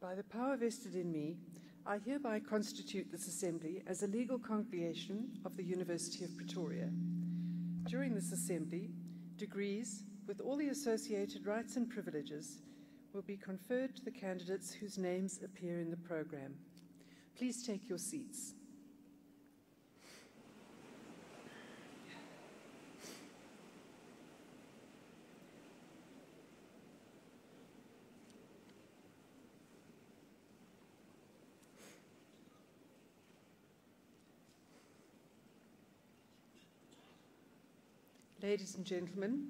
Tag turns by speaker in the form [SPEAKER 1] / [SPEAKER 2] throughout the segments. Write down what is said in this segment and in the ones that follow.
[SPEAKER 1] By the power vested in me, I hereby constitute this assembly as a legal congregation of the University of Pretoria. During this assembly, degrees, with all the associated rights and privileges, will be conferred to the candidates whose names appear in the program. Please take your seats. Ladies and gentlemen,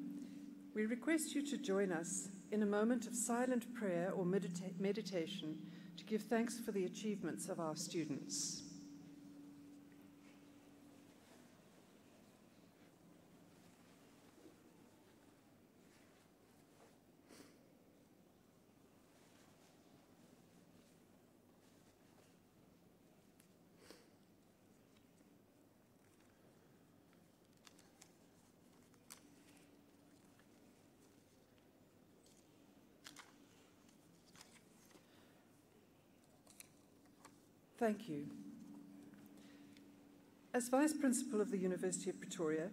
[SPEAKER 1] we request you to join us in a moment of silent prayer or meditation to give thanks for the achievements of our students. Thank you. As Vice Principal of the University of Pretoria,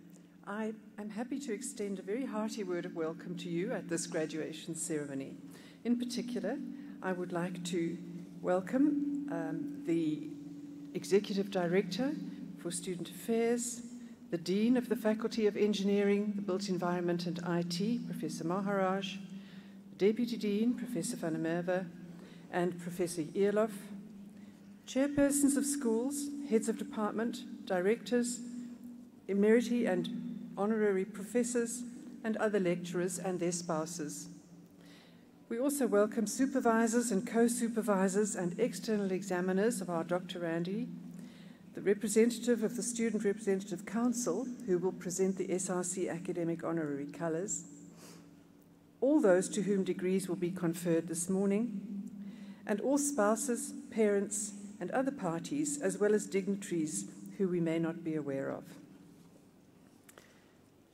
[SPEAKER 1] I am happy to extend a very hearty word of welcome to you at this graduation ceremony. In particular, I would like to welcome the Executive Director for Student Affairs, the Dean of the Faculty of Engineering, the Built Environment and IT, Professor Maharaj, Deputy Dean, Professor van der Merwe, and Professor Eerlof, chairpersons of schools, heads of department, directors, emeriti and honorary professors, and other lecturers and their spouses. We also welcome supervisors and co-supervisors and external examiners of our doctorandi, the representative of the Student Representative Council, who will present the SRC Academic Honorary Colours, all those to whom degrees will be conferred this morning, and all spouses, parents, and other parties, as well as dignitaries who we may not be aware of.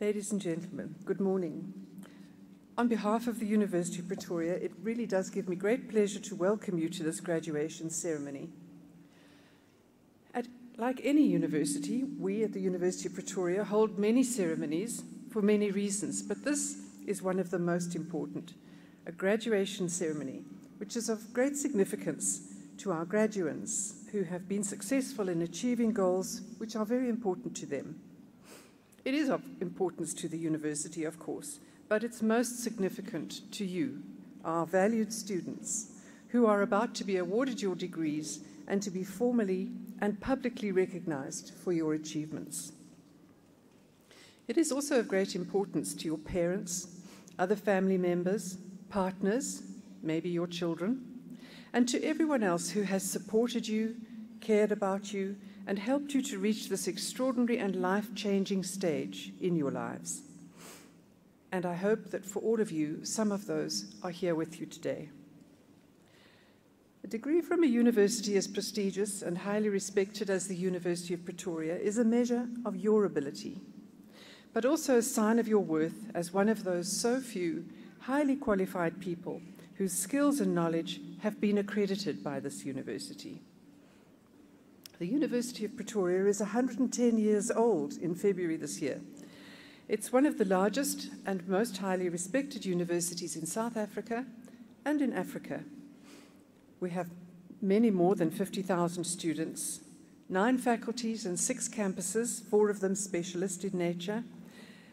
[SPEAKER 1] Ladies and gentlemen, good morning. On behalf of the University of Pretoria, it really does give me great pleasure to welcome you to this graduation ceremony. Like any university, we at the University of Pretoria hold many ceremonies for many reasons, but this is one of the most important, a graduation ceremony, which is of great significance to our graduates who have been successful in achieving goals which are very important to them. It is of importance to the university, of course, but it's most significant to you, our valued students, who are about to be awarded your degrees and to be formally and publicly recognized for your achievements. It is also of great importance to your parents, other family members, partners, maybe your children, and to everyone else who has supported you, cared about you, and helped you to reach this extraordinary and life-changing stage in your lives. And I hope that for all of you, some of those are here with you today. A degree from a university as prestigious and highly respected as the University of Pretoria is a measure of your ability, but also a sign of your worth as one of those so few highly qualified people whose skills and knowledge have been accredited by this university. The University of Pretoria is 110 years old in February this year. It's one of the largest and most highly respected universities in South Africa and in Africa. We have many more than 50,000 students, 9 faculties and 6 campuses, 4 of them specialist in nature,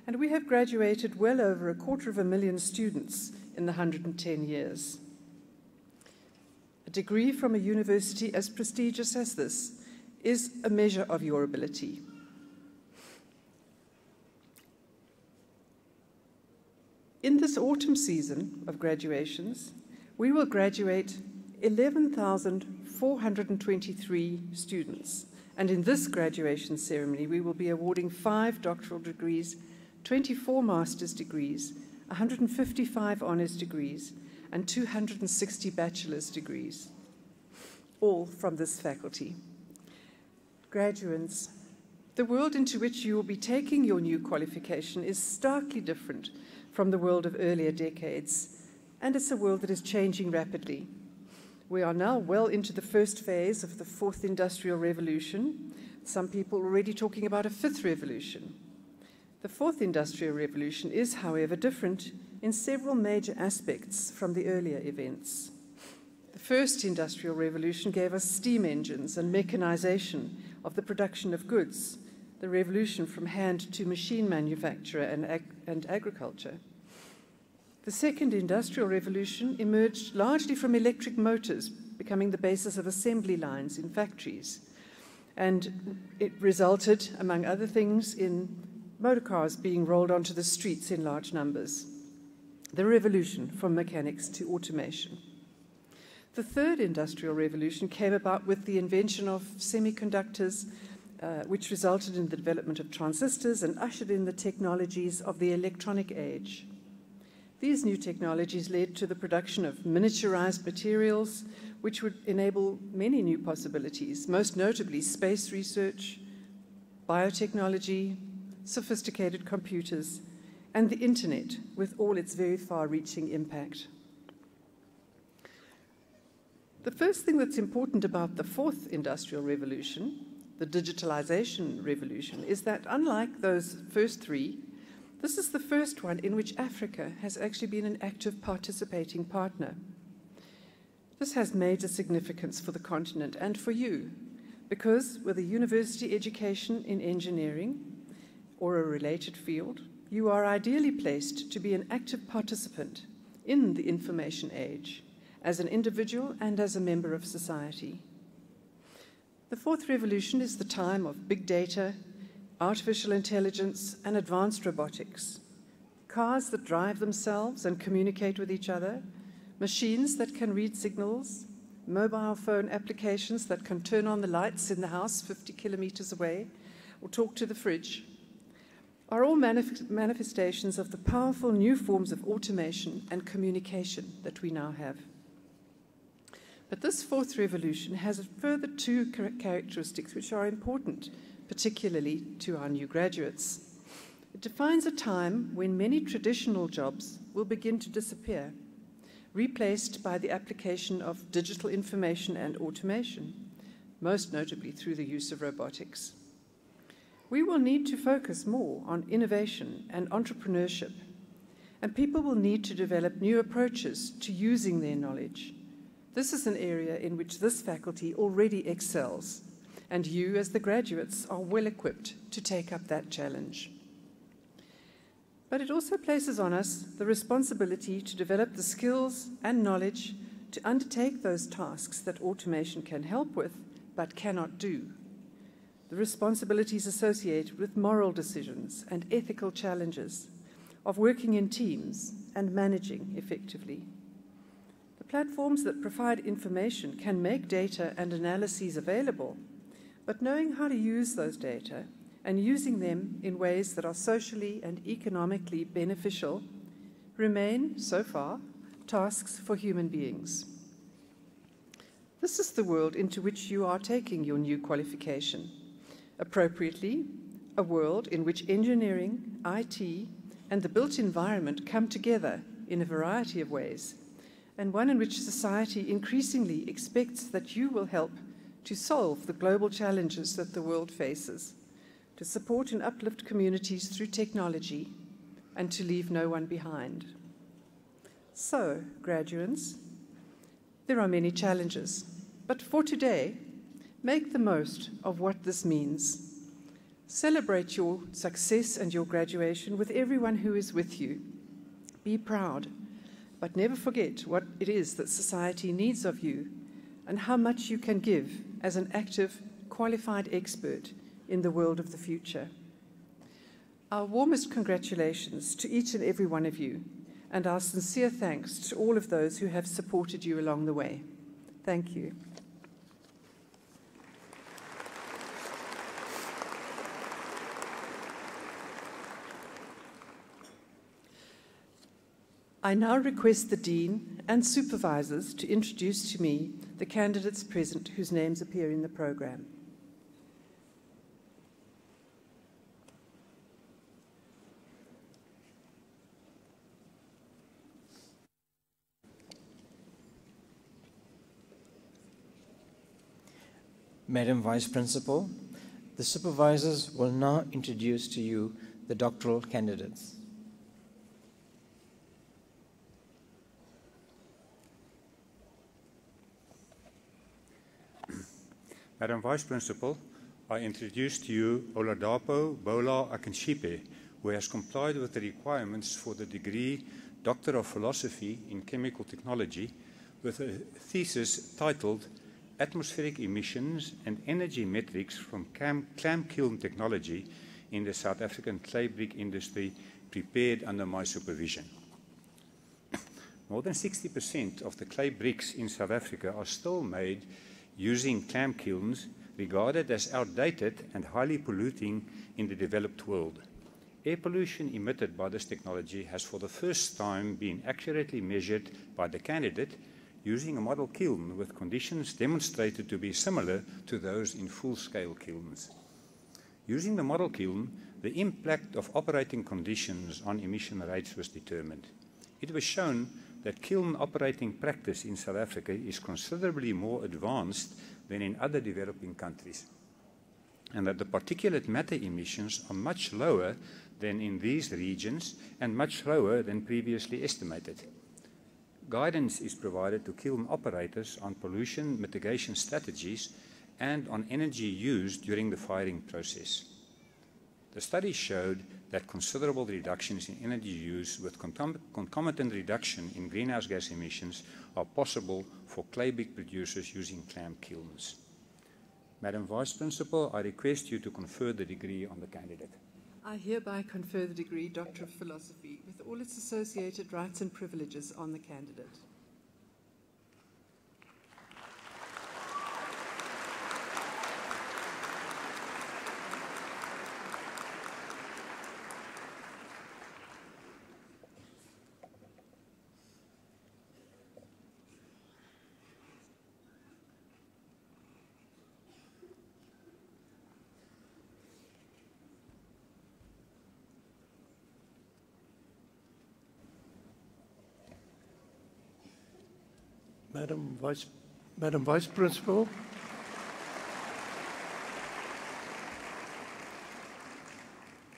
[SPEAKER 1] and we have graduated well over 250,000 students in the 110 years. A degree from a university as prestigious as this is a measure of your ability. In this autumn season of graduations, we will graduate 11,423 students, and in this graduation ceremony we will be awarding 5 doctoral degrees, 24 master's degrees, 155 honors degrees, and 260 bachelor's degrees, all from this faculty. Graduates, the world into which you will be taking your new qualification is starkly different from the world of earlier decades, and it's a world that is changing rapidly. We are now well into the first phase of the fourth industrial revolution. Some people are already talking about a fifth revolution. The fourth industrial revolution is, however, different in several major aspects from the earlier events. The first industrial revolution gave us steam engines and mechanization of the production of goods, the revolution from hand to machine manufacture and agriculture. The second industrial revolution emerged largely from electric motors, becoming the basis of assembly lines in factories. And it resulted, among other things, in motor cars being rolled onto the streets in large numbers. The revolution from mechanics to automation. The third industrial revolution came about with the invention of semiconductors, which resulted in the development of transistors and ushered in the technologies of the electronic age. These new technologies led to the production of miniaturized materials, which would enable many new possibilities, most notably space research, biotechnology, sophisticated computers, and the internet with all its very far-reaching impact. The first thing that's important about the fourth industrial revolution, the digitalization revolution, is that unlike those first three, this is the first one in which Africa has actually been an active participating partner. This has major significance for the continent and for you, because with a university education in engineering or a related field, you are ideally placed to be an active participant in the information age, as an individual and as a member of society. The fourth revolution is the time of big data, artificial intelligence, and advanced robotics. Cars that drive themselves and communicate with each other, machines that can read signals, mobile phone applications that can turn on the lights in the house 50 kilometers away or talk to the fridge, are all manifestations of the powerful new forms of automation and communication that we now have. But this fourth revolution has a further two characteristics which are important, particularly to our new graduates. It defines a time when many traditional jobs will begin to disappear, replaced by the application of digital information and automation, most notably through the use of robotics. We will need to focus more on innovation and entrepreneurship, and people will need to develop new approaches to using their knowledge. This is an area in which this faculty already excels, and you, as the graduates, are well equipped to take up that challenge. But it also places on us the responsibility to develop the skills and knowledge to undertake those tasks that automation can help with, but cannot do. The responsibilities associated with moral decisions and ethical challenges, of working in teams and managing effectively. The platforms that provide information can make data and analyses available, but knowing how to use those data and using them in ways that are socially and economically beneficial remain, so far, tasks for human beings. This is the world into which you are taking your new qualification. Appropriately, a world in which engineering, IT, and the built environment come together in a variety of ways, and one in which society increasingly expects that you will help to solve the global challenges that the world faces, to support and uplift communities through technology, and to leave no one behind. So, graduates, there are many challenges, but for today, make the most of what this means. Celebrate your success and your graduation with everyone who is with you. Be proud, but never forget what it is that society needs of you and how much you can give as an active, qualified expert in the world of the future. Our warmest congratulations to each and every one of you, and our sincere thanks to all of those who have supported you along the way. Thank you. I now request the Dean and supervisors to introduce to me the candidates present whose names appear in the programme.
[SPEAKER 2] Madam Vice Principal, the supervisors will now introduce to you the doctoral candidates.
[SPEAKER 3] Madam Vice Principal, I introduce to you Oladapo Bola Akinsipe, who has complied with the requirements for the degree Doctor of Philosophy in Chemical Technology with a thesis titled Atmospheric Emissions and Energy Metrics from Clam Kiln Technology in the South African Clay Brick Industry, prepared under my supervision. More than 60% of the clay bricks in South Africa are still made using clam kilns, regarded as outdated and highly polluting in the developed world. Air pollution emitted by this technology has for the first time been accurately measured by the candidate using a model kiln with conditions demonstrated to be similar to those in full-scale kilns. Using the model kiln, the impact of operating conditions on emission rates was determined. It was shown that kiln operating practice in South Africa is considerably more advanced than in other developing countries, and that the particulate matter emissions are much lower than in these regions and much lower than previously estimated. Guidance is provided to kiln operators on pollution mitigation strategies and on energy used during the firing process. The study showed that considerable reductions in energy use with concomitant reduction in greenhouse gas emissions are possible for clay brick producers using clam kilns. Madam Vice Principal, I request you to confer the degree on the candidate.
[SPEAKER 1] I hereby confer the degree Doctor of Philosophy with all its associated rights and privileges on the candidate.
[SPEAKER 4] Madam Vice Principal,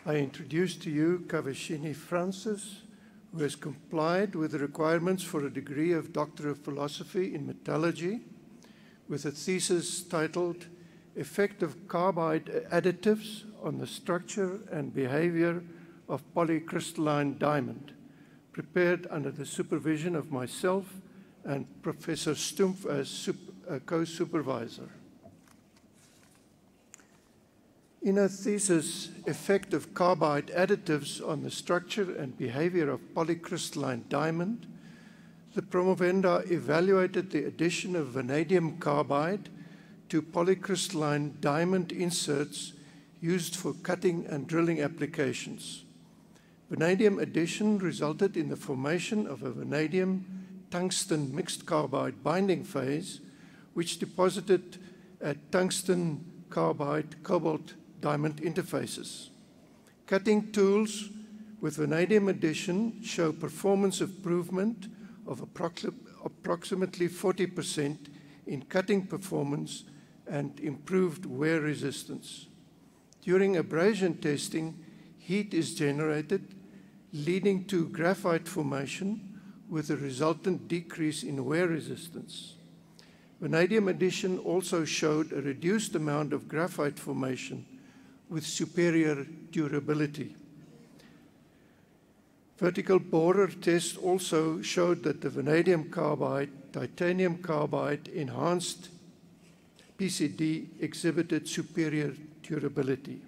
[SPEAKER 4] I introduce to you Kavashini Francis, who has complied with the requirements for a degree of Doctor of Philosophy in Metallurgy with a thesis titled Effect of Carbide Additives on the Structure and Behavior of Polycrystalline Diamond, prepared under the supervision of myself and Professor Stumpf as co-supervisor. In her thesis, Effect of Carbide Additives on the Structure and Behavior of Polycrystalline Diamond, the promovenda evaluated the addition of vanadium carbide to polycrystalline diamond inserts used for cutting and drilling applications. Vanadium addition resulted in the formation of a vanadium tungsten mixed carbide binding phase, which deposited at tungsten carbide cobalt diamond interfaces. Cutting tools with vanadium addition show performance improvement of approximately 40% in cutting performance and improved wear resistance. During abrasion testing, heat is generated, leading to graphite formation with a resultant decrease in wear resistance. Vanadium addition also showed a reduced amount of graphite formation with superior durability. Vertical borer tests also showed that the vanadium carbide, titanium carbide enhanced PCD exhibited superior durability.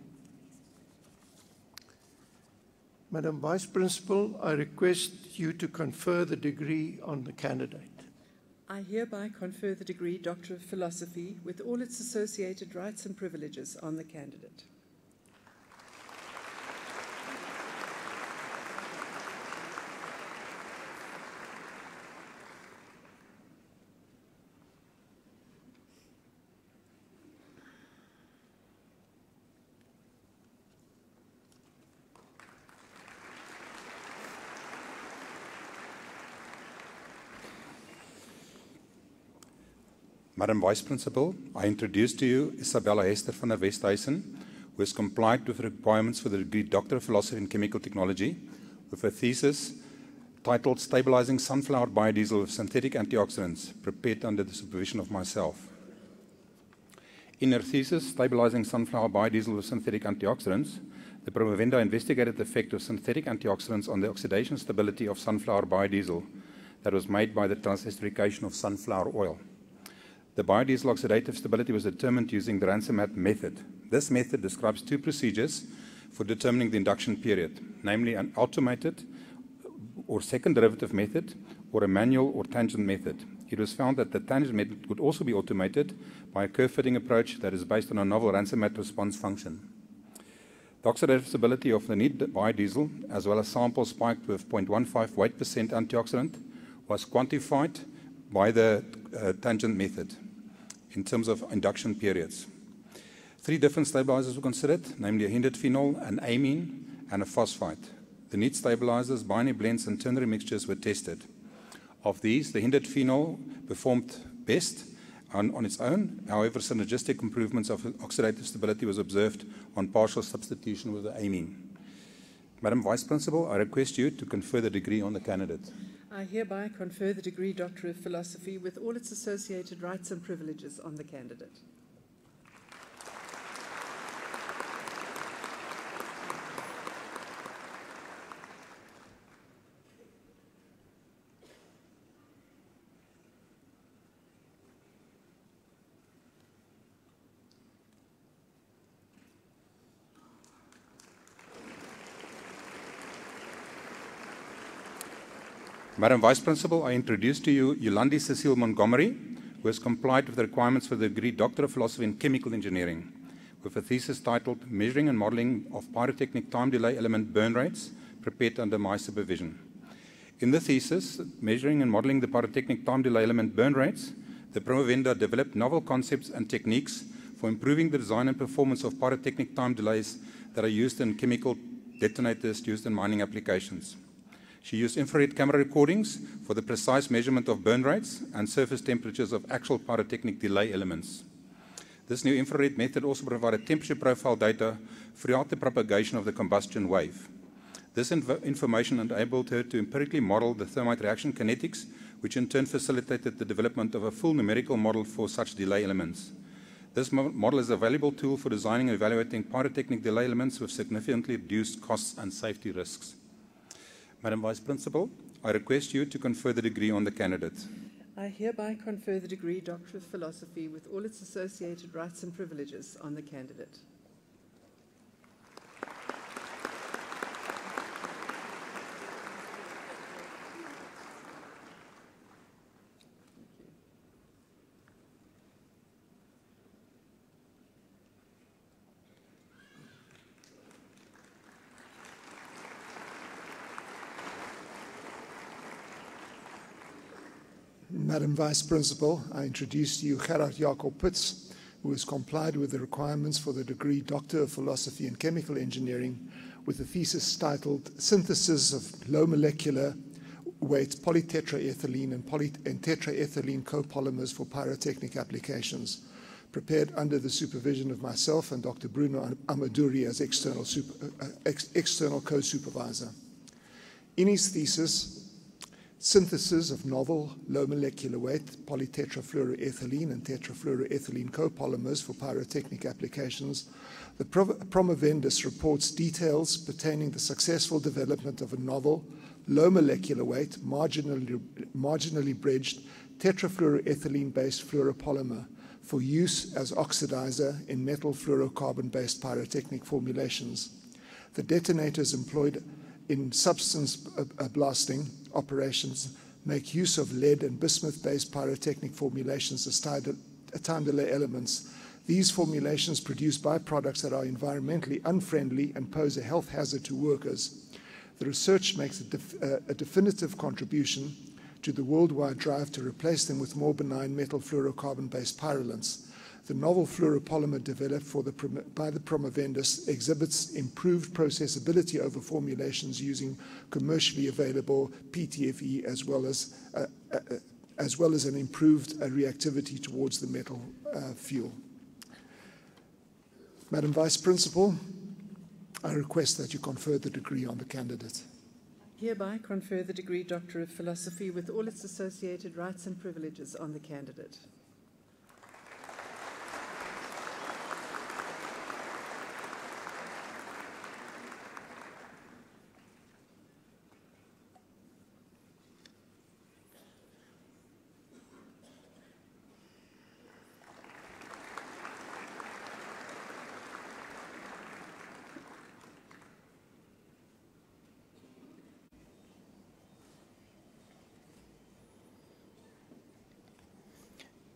[SPEAKER 4] Madam Vice Principal, I request you to confer the degree on the candidate.
[SPEAKER 1] I hereby confer the degree Doctor of Philosophy with all its associated rights and privileges on the candidate.
[SPEAKER 3] Madam Vice Principal, I introduce to you Isabella Hester van der Westhuizen, who has complied with the requirements for the degree Doctor of Philosophy in Chemical Technology with a thesis titled Stabilizing Sunflower Biodiesel with Synthetic Antioxidants, prepared under the supervision of myself. In her thesis, Stabilizing Sunflower Biodiesel with Synthetic Antioxidants, the promovenda investigated the effect of synthetic antioxidants on the oxidation stability of sunflower biodiesel that was made by the transesterification of sunflower oil. The biodiesel oxidative stability was determined using the Ransom-Matt method. This method describes two procedures for determining the induction period, namely an automated or second derivative method or a manual or tangent method. It was found that the tangent method could also be automated by a curve-fitting approach that is based on a novel Ransom-Matt response function. The oxidative stability of the neat biodiesel, as well as samples spiked with 0.15 weight percent antioxidant, was quantified by the tangent method in terms of induction periods. 3 different stabilizers were considered, namely a hindered phenol, an amine, and a phosphite. The neat stabilizers, binary blends, and ternary mixtures were tested. Of these, the hindered phenol performed best on its own. However, synergistic improvements of oxidative stability was observed on partial substitution with the amine. Madam Vice Principal, I request you to confer the degree on the candidate.
[SPEAKER 1] I hereby confer the degree Doctor of Philosophy with all its associated rights and privileges on the candidate.
[SPEAKER 3] Madam Vice Principal, I introduce to you Yolandi Cecile Montgomery, who has complied with the requirements for the degree Doctor of Philosophy in Chemical Engineering, with a thesis titled Measuring and Modeling of Pyrotechnic Time Delay Element Burn Rates, prepared under my supervision. In the thesis, Measuring and Modeling the Pyrotechnic Time Delay Element Burn Rates, the promovenda developed novel concepts and techniques for improving the design and performance of pyrotechnic time delays that are used in chemical detonators used in mining applications. She used infrared camera recordings for the precise measurement of burn rates and surface temperatures of actual pyrotechnic delay elements. This new infrared method also provided temperature profile data throughout the propagation of the combustion wave. This information enabled her to empirically model the thermite reaction kinetics, which in turn facilitated the development of a full numerical model for such delay elements. This model is a valuable tool for designing and evaluating pyrotechnic delay elements with significantly reduced costs and safety risks. Madam Vice Principal, I request you to confer the degree on the candidate.
[SPEAKER 1] I hereby confer the degree Doctor of Philosophy with all its associated rights and privileges on the candidate.
[SPEAKER 5] Madam Vice Principal, I introduce to you Gerard Jacob Pitts, who has complied with the requirements for the degree Doctor of Philosophy in Chemical Engineering with a thesis titled Synthesis of Low Molecular Weight Polytetraethylene and tetraethylene copolymers for Pyrotechnic Applications, prepared under the supervision of myself and Dr. Bruno Amaduri as external co-supervisor. In his thesis, Synthesis of novel low molecular weight polytetrafluoroethylene and tetrafluoroethylene copolymers for pyrotechnic applications, the promovendus reports details pertaining the successful development of a novel low molecular weight marginally bridged tetrafluoroethylene-based fluoropolymer for use as oxidizer in metal fluorocarbon-based pyrotechnic formulations. The detonators employed in substance blasting operations make use of lead and bismuth-based pyrotechnic formulations as time delay elements. These formulations produce byproducts that are environmentally unfriendly and pose a health hazard to workers. The research makes a definitive contribution to the worldwide drive to replace them with more benign metal fluorocarbon-based pyrolants. The novel fluoropolymer developed by the promovendus exhibits improved processability over formulations using commercially available PTFE as well as as well as an improved reactivity towards the metal fuel. Madam Vice Principal, I request that you confer the degree on the candidate.
[SPEAKER 1] Hereby confer the degree Doctor of Philosophy with all its associated rights and privileges on the candidate.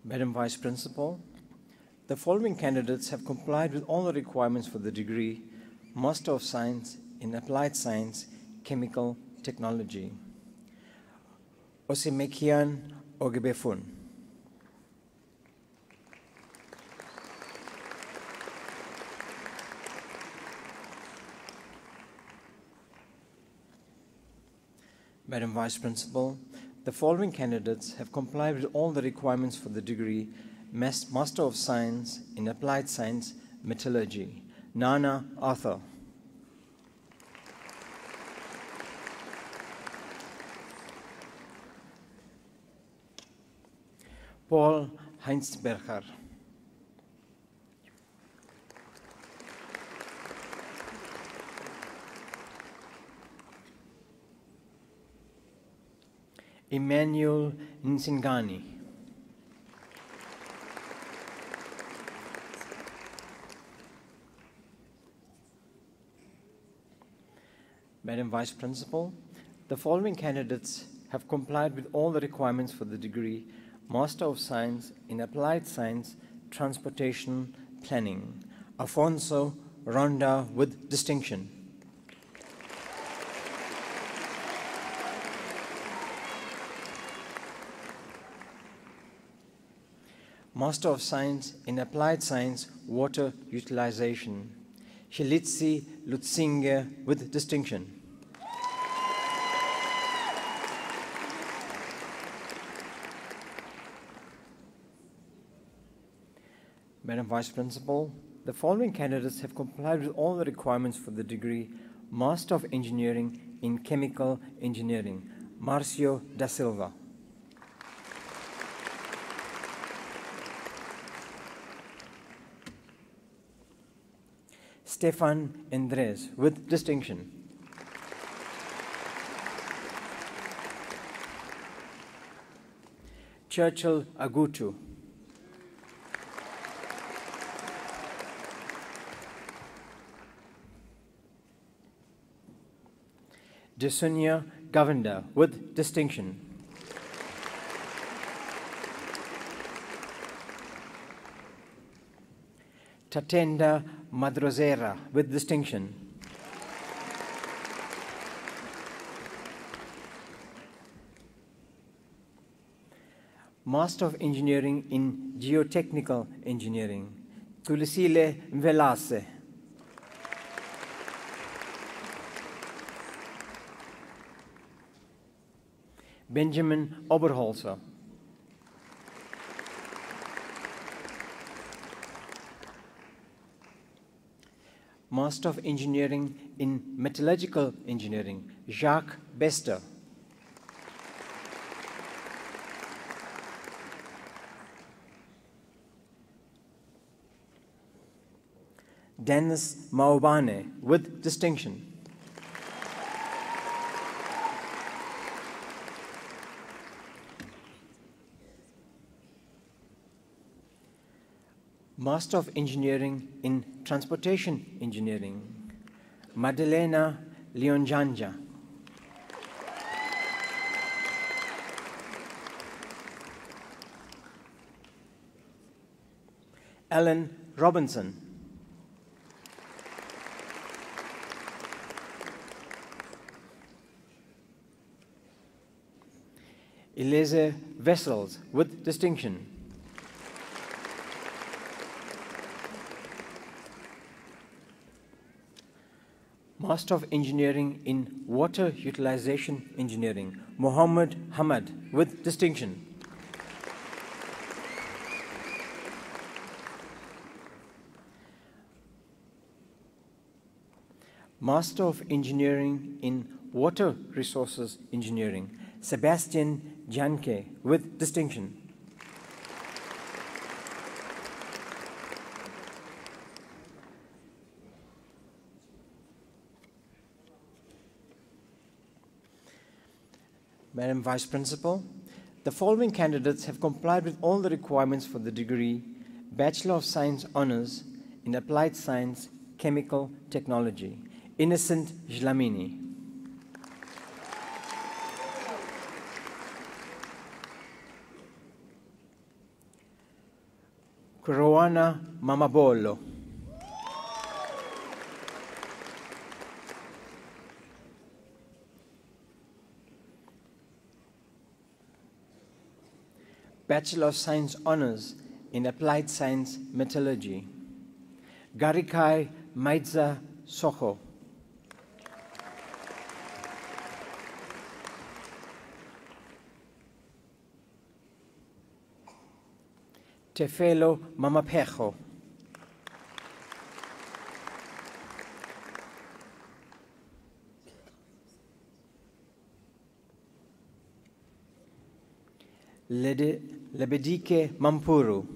[SPEAKER 2] Madam Vice Principal, the following candidates have complied with all the requirements for the degree Master of Science in Applied Science, Chemical Technology. Osimekian Ogebefun. Madam Vice Principal, the following candidates have complied with all the requirements for the degree Master of Science in Applied Science, Metallurgy. Nana Arthur. Paul Heinzberger. Emmanuel Nsingani. Madam Vice Principal, the following candidates have complied with all the requirements for the degree Master of Science in Applied Science, Transportation, Planning. Alfonso Ronda with distinction. Master of Science in Applied Science, Water Utilization. Shelitsi Lutzinger with distinction. Madam Vice Principal, the following candidates have complied with all the requirements for the degree Master of Engineering in Chemical Engineering. Marcio da Silva. Stefan Andres with distinction. Churchill Agutu. Desunia Govender with distinction. Tatenda Madrozera with distinction. Master of Engineering in Geotechnical Engineering. Tulisile Mvelase. Benjamin Oberholzer. Master of Engineering in Metallurgical Engineering, Jacques Bester. Dennis Maubane with distinction. Master of Engineering in Transportation Engineering, Madalena Leonjanja. Alan Robinson. Elise Vessels with distinction. Master of Engineering in Water Utilization Engineering, Mohammed Hamad with distinction. Master of Engineering in Water Resources Engineering, Sebastian Janke, with distinction. Madam Vice Principal, the following candidates have complied with all the requirements for the degree Bachelor of Science Honours in Applied Science, Chemical Technology. Innocent Jlamini. Kuroana Mamabolo. Bachelor of Science Honours in Applied Science Metallurgy. Garikai Maidza Soho. Tefelo Mamapejo. Lebedike Mampuru.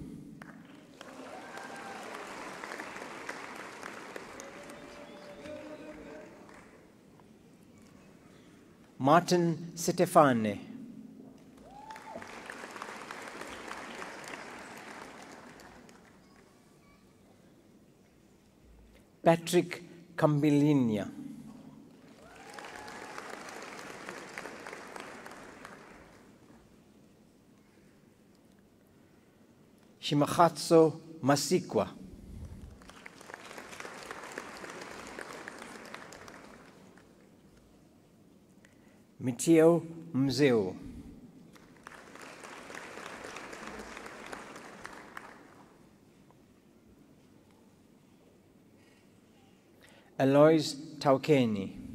[SPEAKER 2] Martin Stefane. Patrick Cambilinia. Shimakatsu Masikwa. Mitio Mzeo. Alois Taukeni.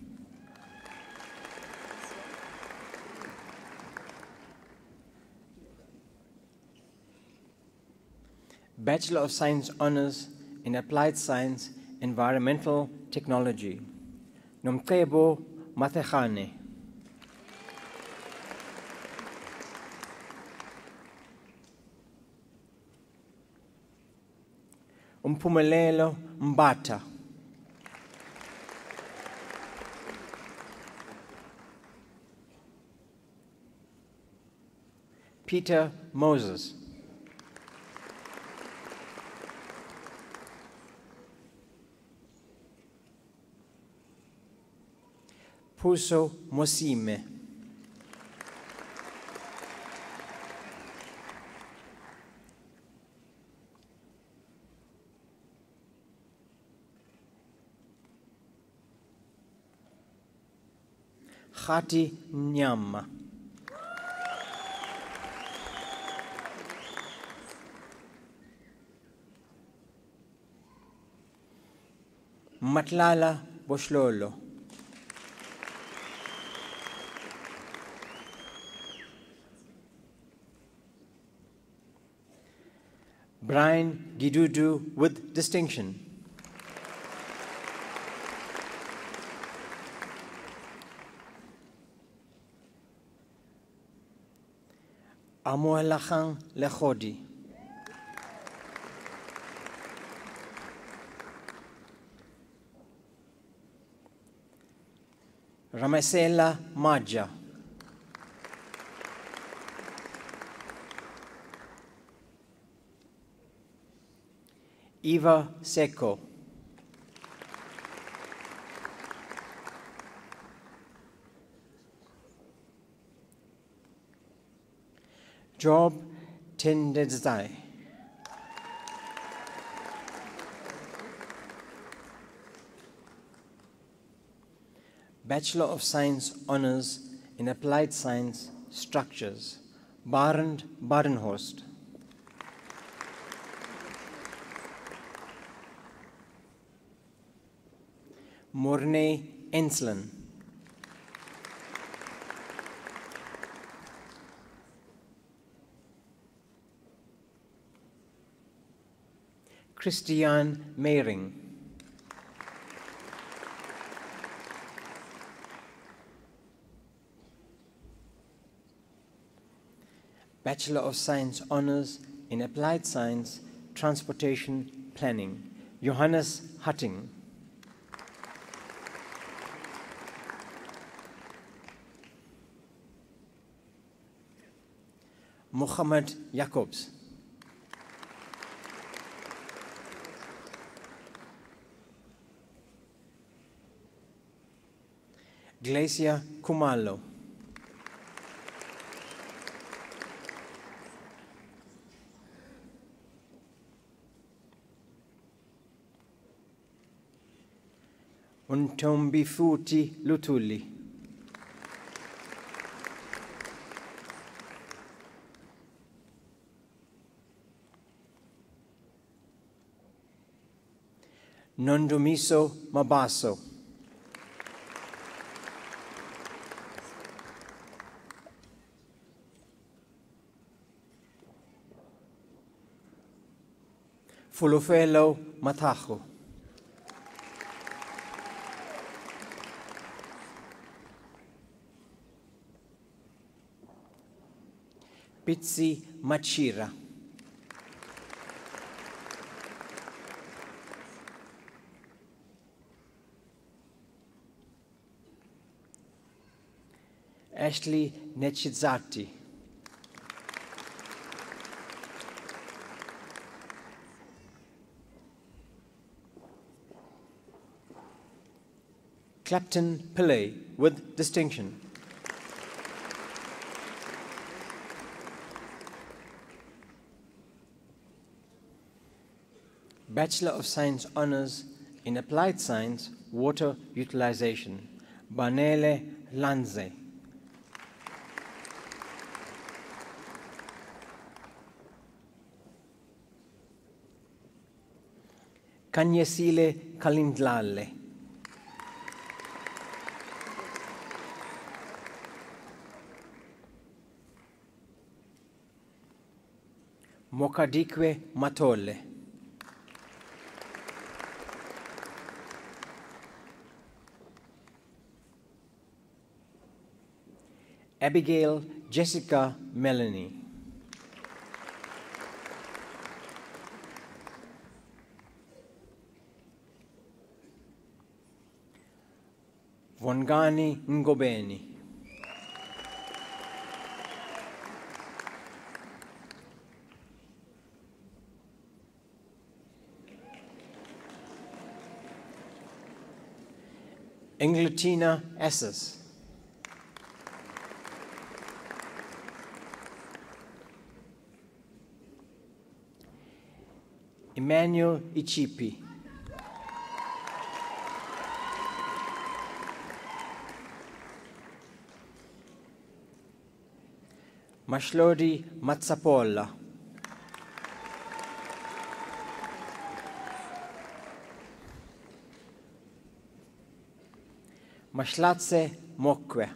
[SPEAKER 2] Bachelor of Science Honours in Applied Science, Environmental Technology. Nomtebo Matechane. Umpumelelo Mbata. Peter Moses. Puso Mosime. Khati Nyama. Matlala Boslolo. Brian Gidudu with distinction. Amoelachang Lechodi. Ramesela Maja. Eva Seco. Job Tendedzai. Bachelor of Science Honours in Applied Science Structures. Barend Badenhorst. Mornay Enslen. Christian Meiring. Bachelor of Science Honours in Applied Science, Transportation Planning, Johannes Hutting. Mohammed Jacobs. Glacia Kumalo. Untombifuti Lutuli. Nondomiso Mabaso. Fulufelo Matajo. Pitsi Machira. Ashley Nechizati. Clapton Pillay with distinction. Bachelor of Science Honours in Applied Science, Water Utilization, Banele Lanze. Kanyesile Kalindlale. Mokadikwe Matole. Abigail Jessica Melanie. Vongani Ngobeni. Englatina Esses. Emmanuel Ichipi. Mashlodi Matsapola. Mashlatse Mokwe.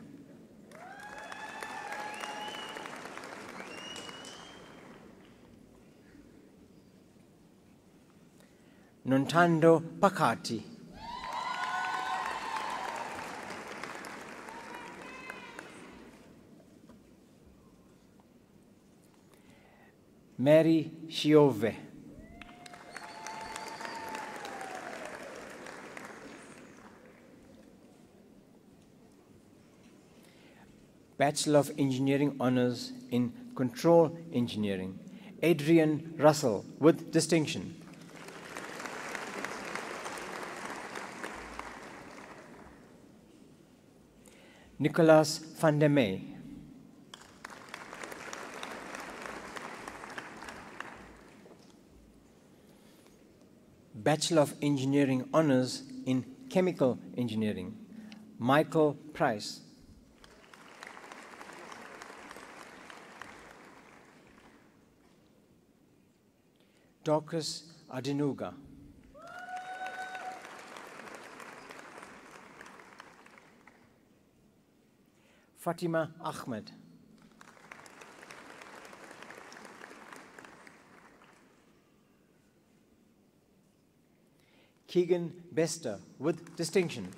[SPEAKER 2] Nontando Pakati. Mary Shiove. Bachelor of Engineering Honours in Control Engineering, Adrian Russell with distinction. Nicolas van der Meij. Bachelor of Engineering Honours in Chemical Engineering, Michael Price. Dorcas Adenuga. Fatima Ahmed. Keegan Bester with distinction.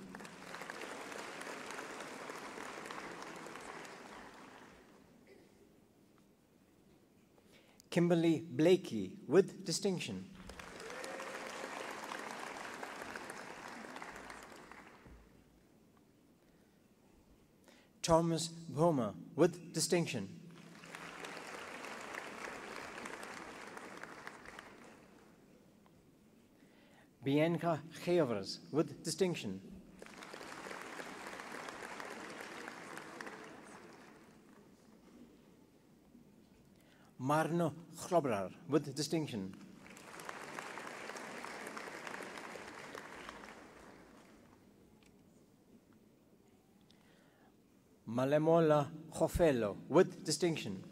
[SPEAKER 2] Kimberly Blakey with distinction. Thomas Boehmer with distinction. Bianca Geovers with distinction. Marno Chrobrar with distinction. Malemola Jofelo with distinction.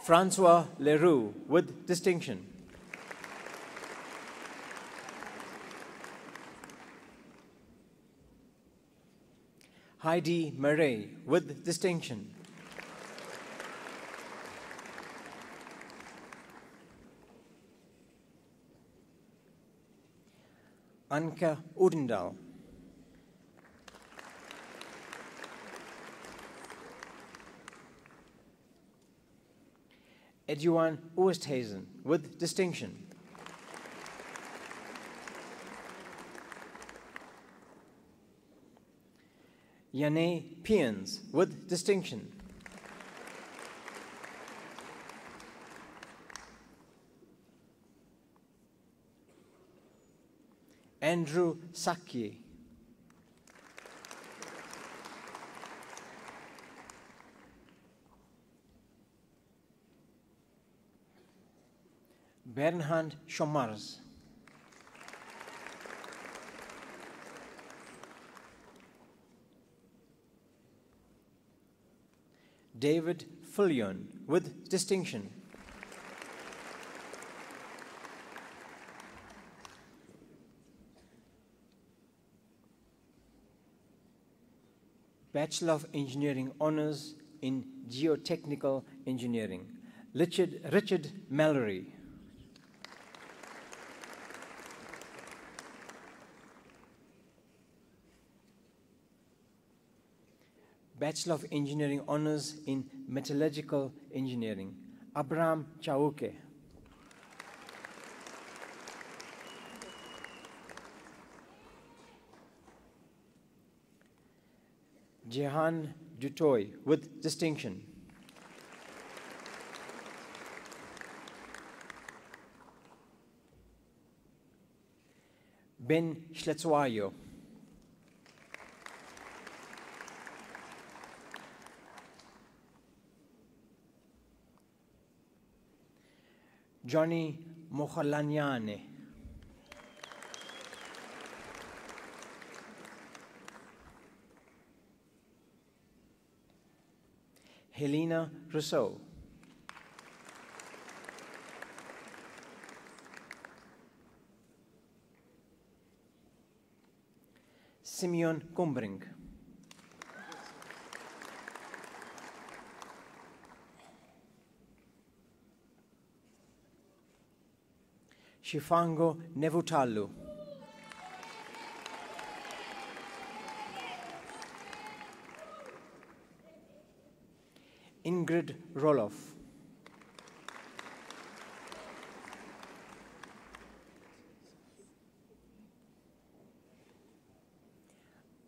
[SPEAKER 2] Francois Leroux with distinction. Heidi Murray with distinction. Anke Odendaal. Edouard Oosthuizen with distinction. Yane Piens with distinction. Andrew Sakye. Bernhard Schomars. David Fillion with distinction. Bachelor of Engineering Honours in Geotechnical Engineering, Richard Mallory. Bachelor of Engineering Honours in Metallurgical Engineering, Abraham Chauke. Jehan Dutoy with distinction. Ben Schletzwayo. Johnny Mokhalanyane. Helena Rousseau. Simeon Kumbring. Shifango Nevutalu. Ingrid Roloff.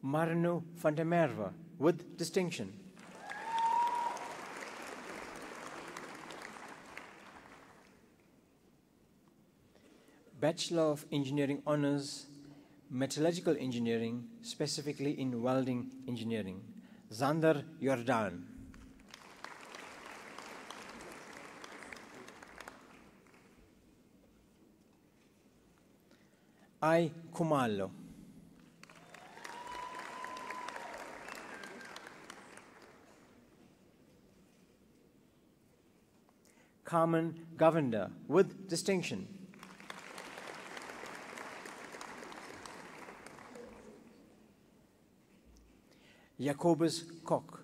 [SPEAKER 2] Marno van der Merwe with distinction. Bachelor of Engineering Honours, Metallurgical Engineering, specifically in Welding Engineering, Zander Jordan. I. Kumalo. Carmen Govender with distinction. Jacobus Koch.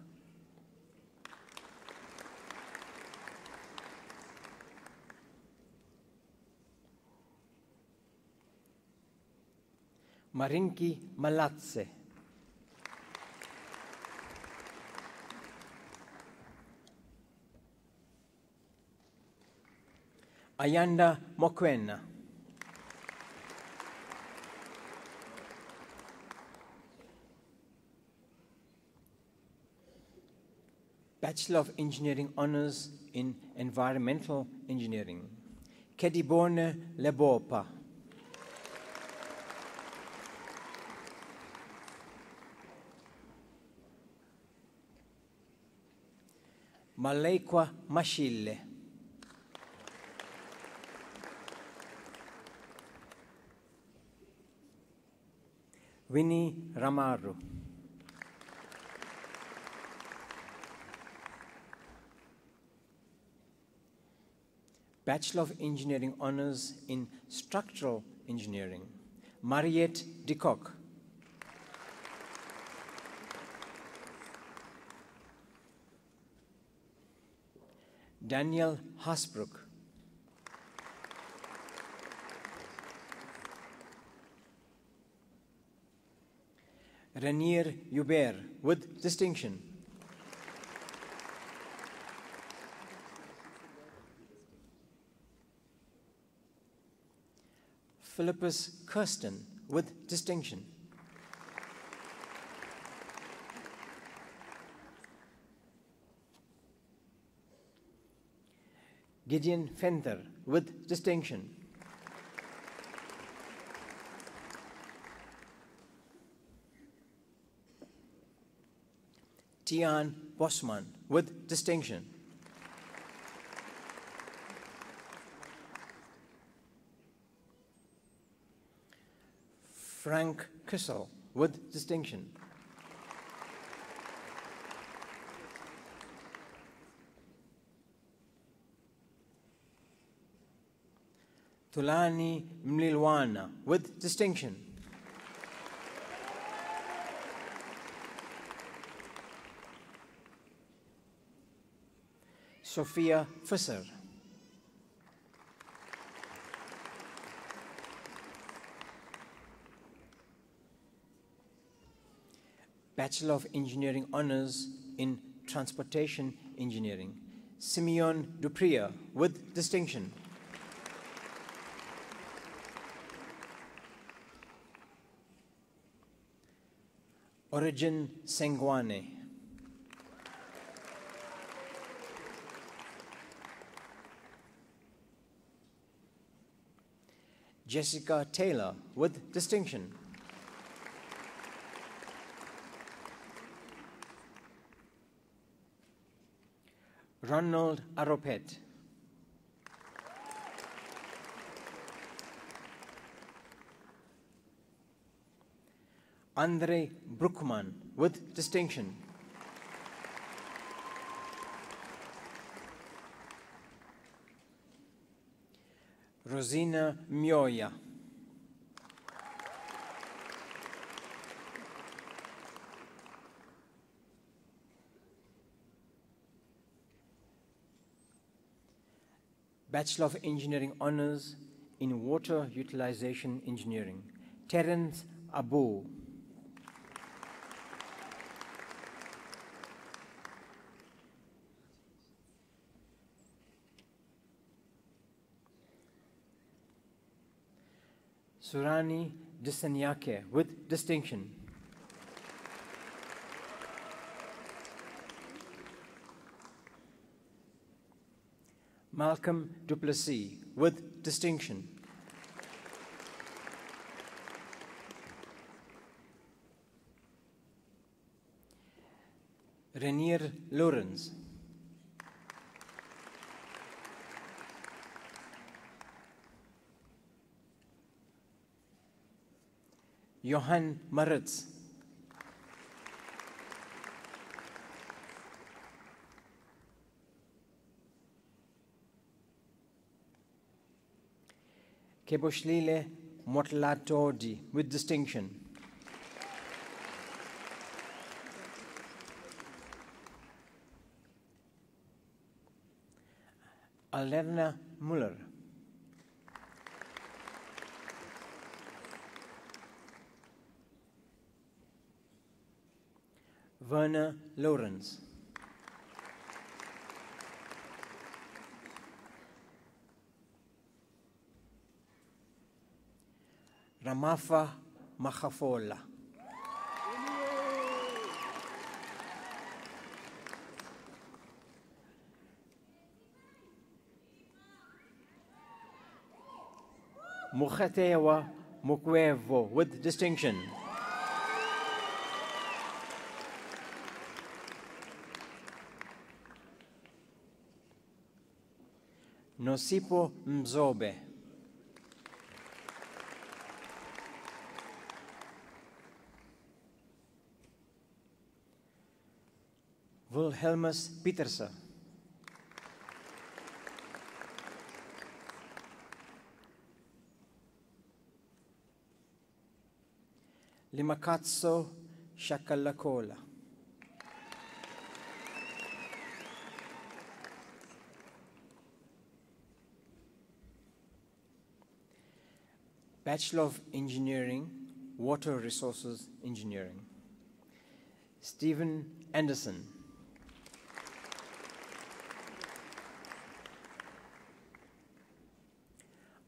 [SPEAKER 2] Marinki Malatse. Ayanda Mokwena. Bachelor of Engineering Honours in Environmental Engineering, Kedibone Lebopa. Malekwa Mashile. Winnie Ramaru. Bachelor of Engineering Honours in Structural Engineering, Mariette de Kock. Daniel Hasbrook. Renier Hubert with distinction. Philippus Kirsten with distinction. Gideon Fenter with distinction. Tian Bosman with distinction. Frank Kissel with distinction. Tulani Mlilwana with distinction. Sophia Fisser. Bachelor of Engineering Honours in Transportation Engineering, Simeon Dupria with distinction. Origin Sengwane. Jessica Taylor with distinction. Ronald Aropet. Andre Brookman with distinction. Rosina Mioya. Bachelor of Engineering Honours in Water Utilization Engineering, Terence Abu. Surani Disanyake with distinction. Malcolm Duplessis with distinction. Renier Lawrence. Johann Maritz. Keboshlile Motlatodi with distinction. Alerna Muller. Werner Lorenz. Ramafa Machafola. Mukhatewa Mukwevo with distinction. Nosipo Mzobe. Wilhelmus Pieterse. Limakatso Shakalakola. Bachelor of Engineering, Water Resources Engineering. Stephen Anderson.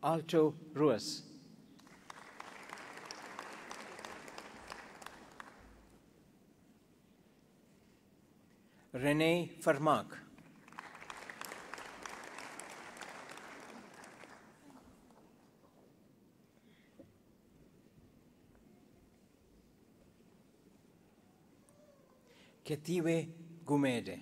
[SPEAKER 2] Alto Ruiz. René Vermaak. Ketiwe Gumede.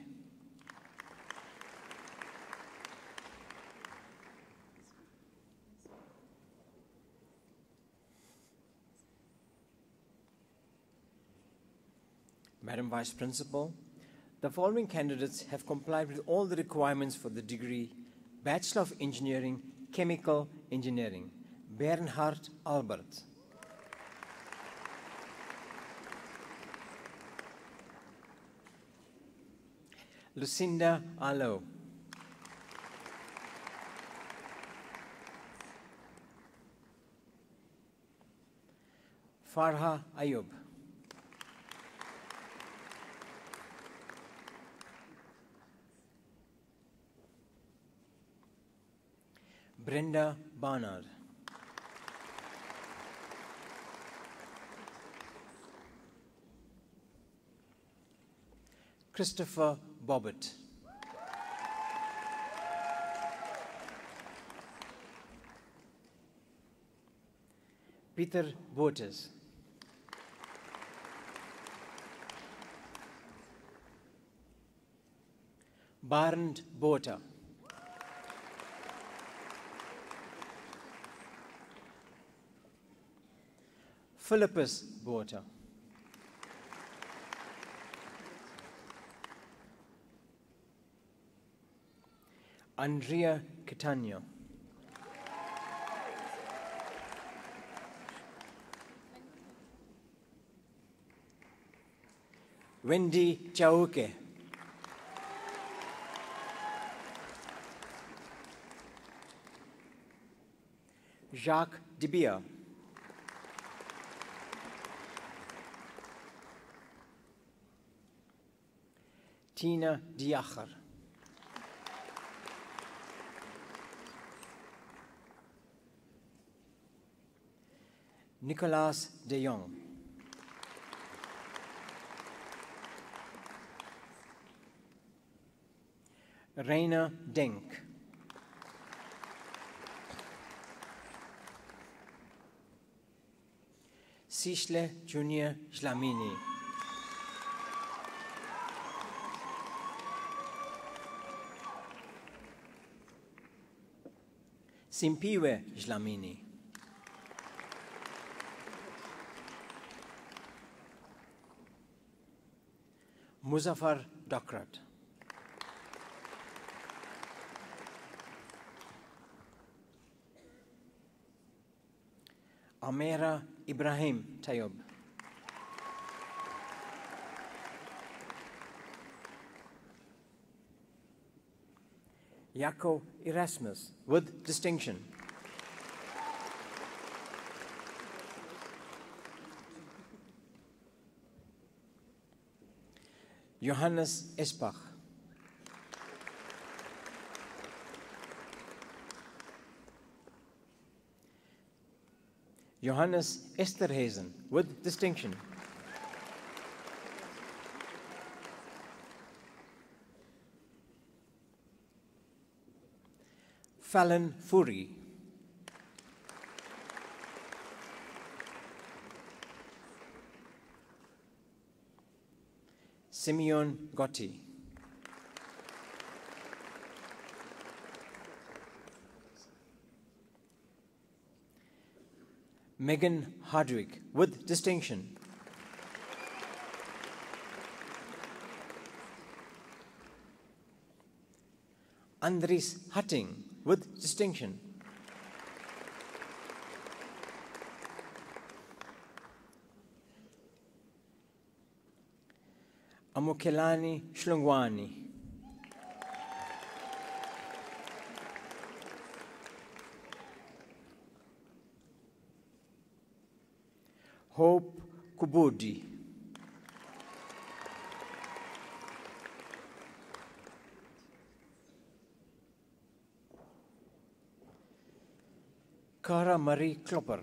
[SPEAKER 2] Madam Vice Principal, the following candidates have complied with all the requirements for the degree Bachelor of Engineering, Chemical Engineering. Bernhard Albert. Lucinda Alo. Farha Ayub. Brenda Barnard. Christopher Bobbitt. Peter Botes. Barend Bota. Philippus Bota. Andrea Catania. Wendy Chauke. Jacques Dibia. Tina Diacher. Nicolas de Jong. Reina Denk. Sishle Junior Schlamini. Simpiwe Schlamini. Muzaffar Dokrat. Amera Ibrahim Tayob. Jaco Erasmus with distinction. Johannes Espach. Johannes Esterhazen, with distinction. Fallon Furi. Simeon Gotti. Megan Hardwick, with distinction. Andries Hatting, with distinction. Amukelani Shlungwani. Hope Kubudi. Cara Marie Klopper.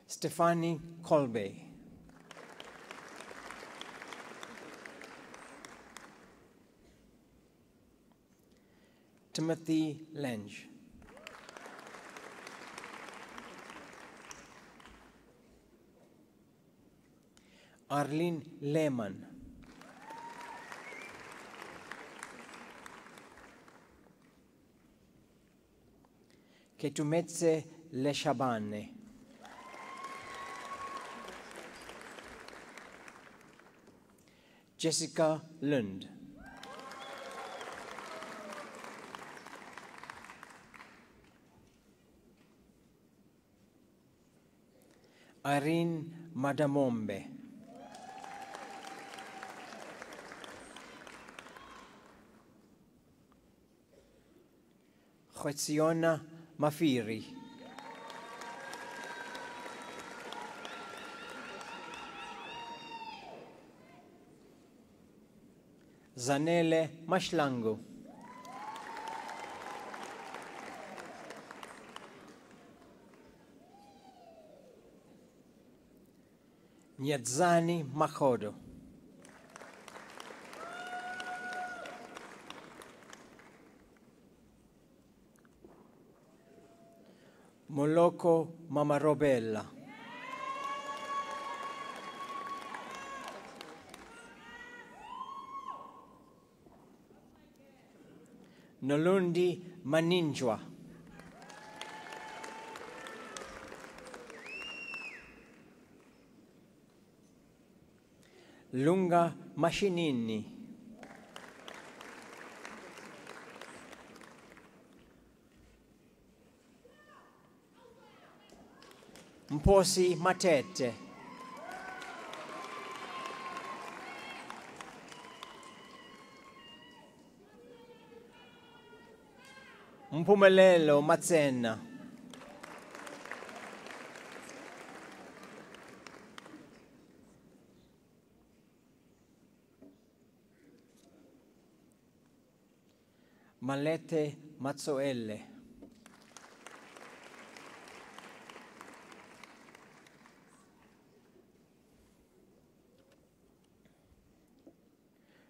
[SPEAKER 2] Stefanie Kolbe. Timothy Lange. Arlene Lehmann. Ketumetse Leshabane. Jessica Lund. Irene Madamombe. Chweziona Mafiri. Zanele Mashlangu. Nyadzani Makodo. Moloko Mamarobella. Nolundi Maninjwa. Lunga Mashinini. Mposi Matete. Mpumelelo Matsena. Malete Mazzoelle.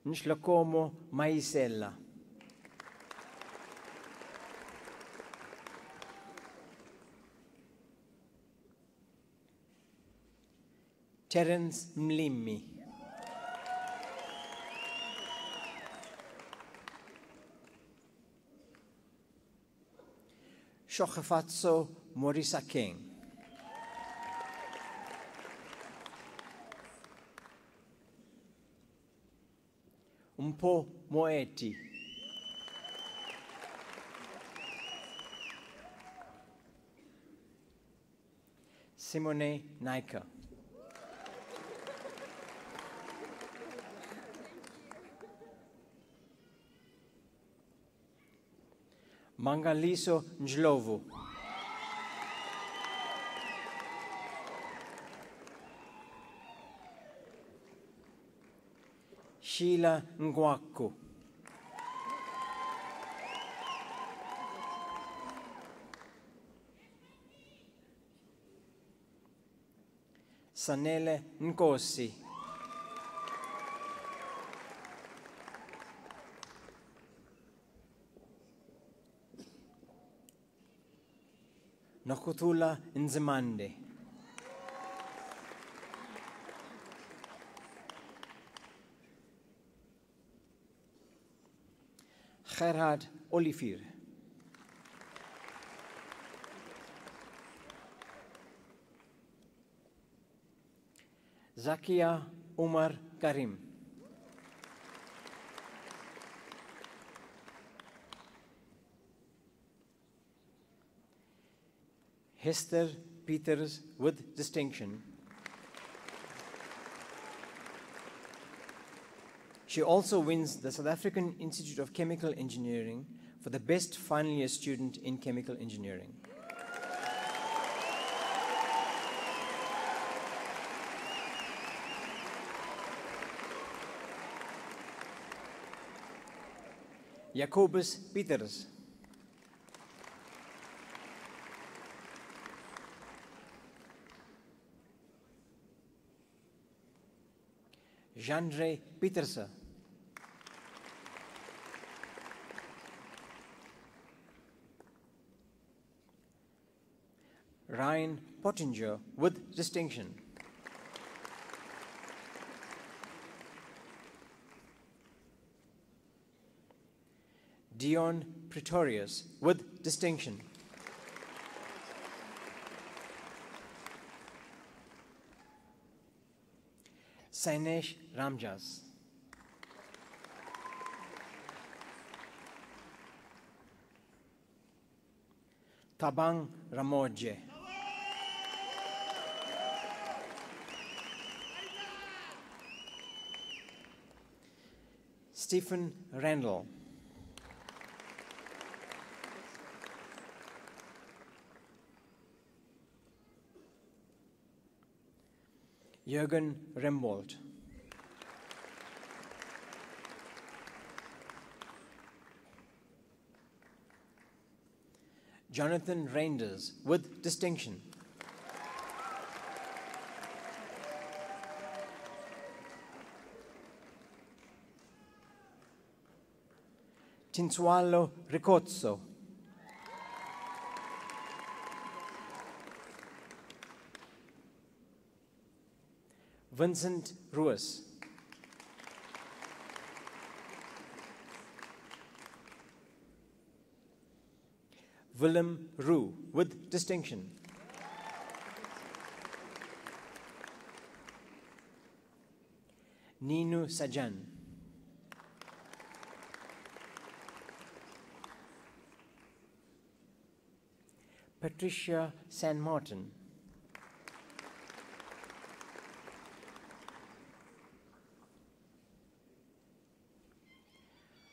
[SPEAKER 2] Nshlokomo Maisella. Terence Mlimmi. Shochefatso Morisa King. Mpo Moeti. Simone Naika. Mangaliso Ndlovu. Sheila Ngwaku. Sanele Nkosi. Nokuthula Nzimande. Gerhard Olivier. Zakia Umar Karim. Hester Peters with distinction. She also wins the South African Institute of Chemical Engineering for the best final year student in chemical engineering. Jacobus Peters. Jandre Petersen. Ryan Pottinger with distinction. Dion Pretorius with distinction. Sainesh Ramjas. Tabang Ramoje. Stephen Randall. Jürgen Rembold. Jonathan Reinders with distinction. Tinsualo Ricozzo. Vincent Ruiz. Willem Roux with distinction. Ninu Sajan. Patricia San Martin.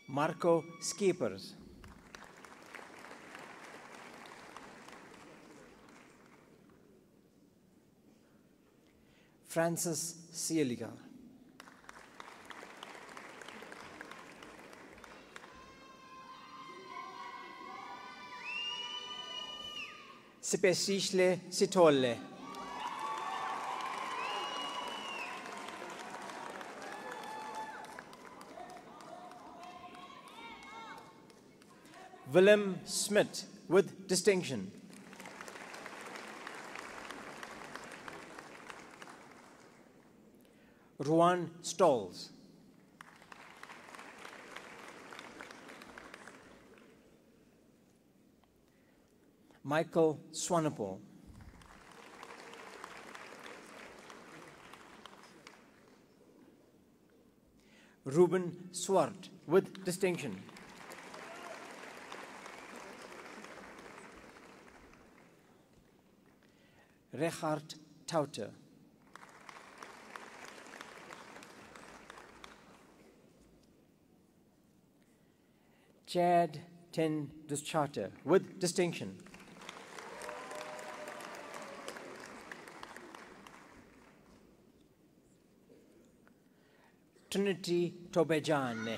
[SPEAKER 2] Marco Schiepers. Francis Sieliga. Sipesishle Sitolle. Willem Smit with distinction. Ruan Stolz. Michael Swanepoel. Ruben Swart with distinction. Richard Tauter. Chad Ten Duscharter with distinction. Trinity Tobejane.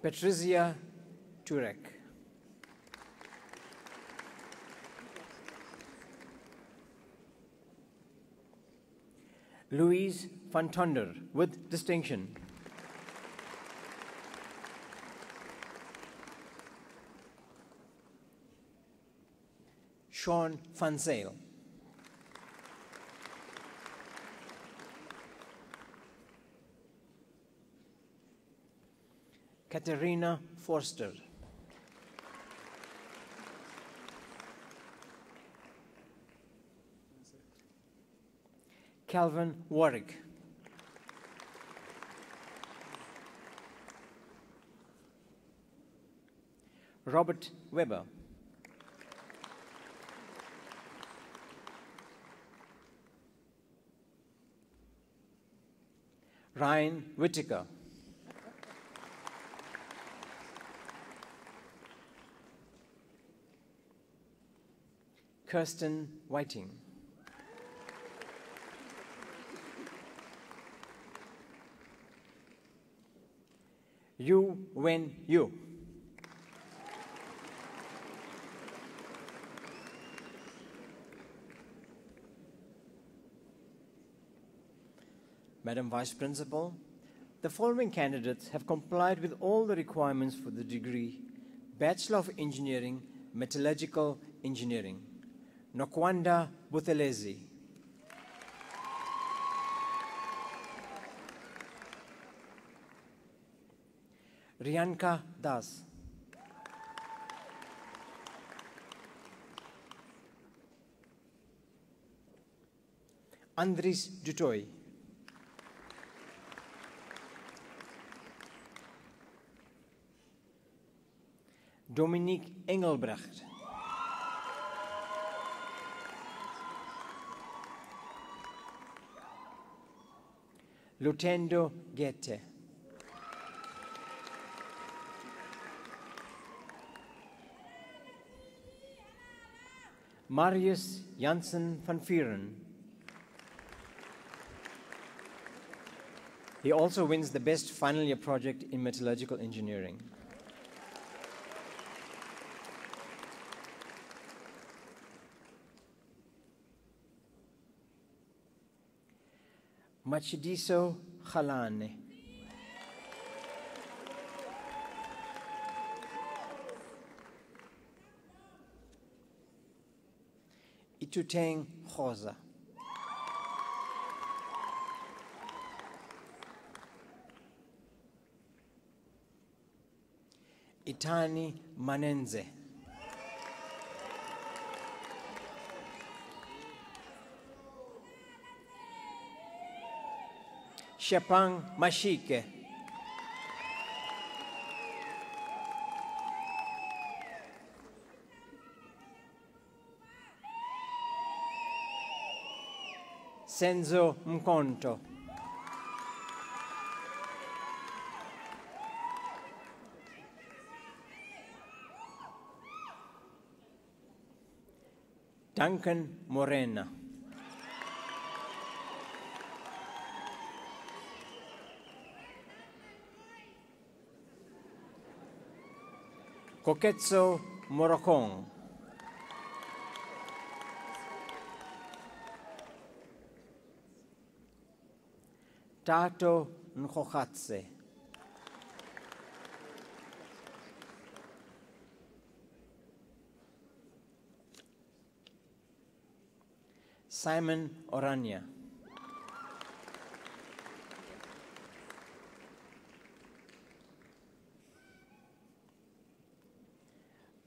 [SPEAKER 2] Patricia Turek. Louise van Tonder with distinction. Sean van Zyl. Katerina Forster. Calvin Warwick. Robert Weber. Ryan Whittaker. Kirsten Whiting. Yu Wen Yu. Madam Vice Principal, the following candidates have complied with all the requirements for the degree Bachelor of Engineering, Metallurgical Engineering. Nokwanda Buthelezi. Riyanka Das. Andries Dutoy. Dominique Engelbrecht. Lutendo Gete. Marius Janssen van Vuren. He also wins the best final year project in metallurgical engineering. Machidiso Khalane. Ituteng Khoza. Itani Manenze. Shepang Mashike. Senzo Mkonto. Duncan Morena. Koketso Morocon. Tato Nkokhatse. Simon Orania.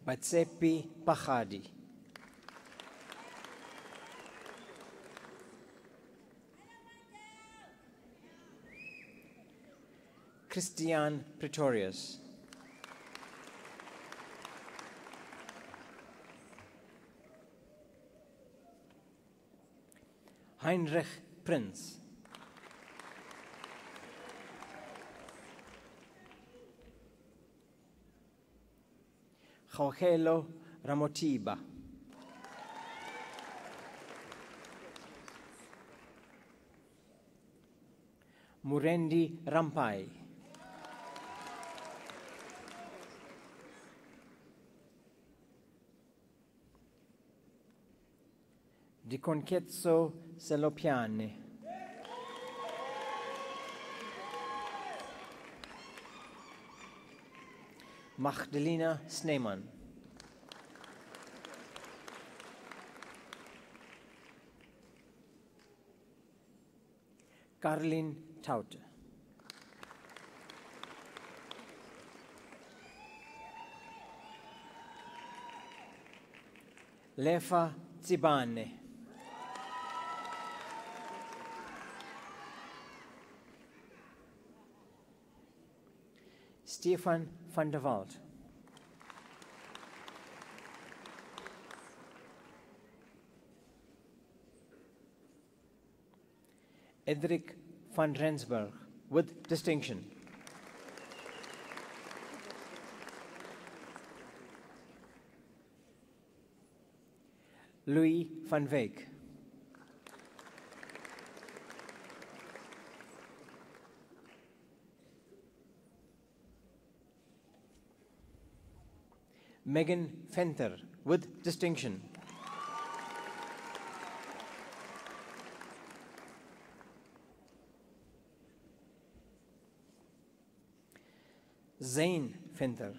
[SPEAKER 2] Batsepi Pachadi. Christian Pretorius. Heinrich Prinz. Gaugelo Ramotiba. Murendi Rampai. Di Conchezzo Selopiane. Magdalena Sneeman. Caroline Taute. Lefa Zibane. Stefan van der Walt. Edric van Rensburg with distinction. Louis van Wyk. Megan Fenter with distinction. Zane Fenter.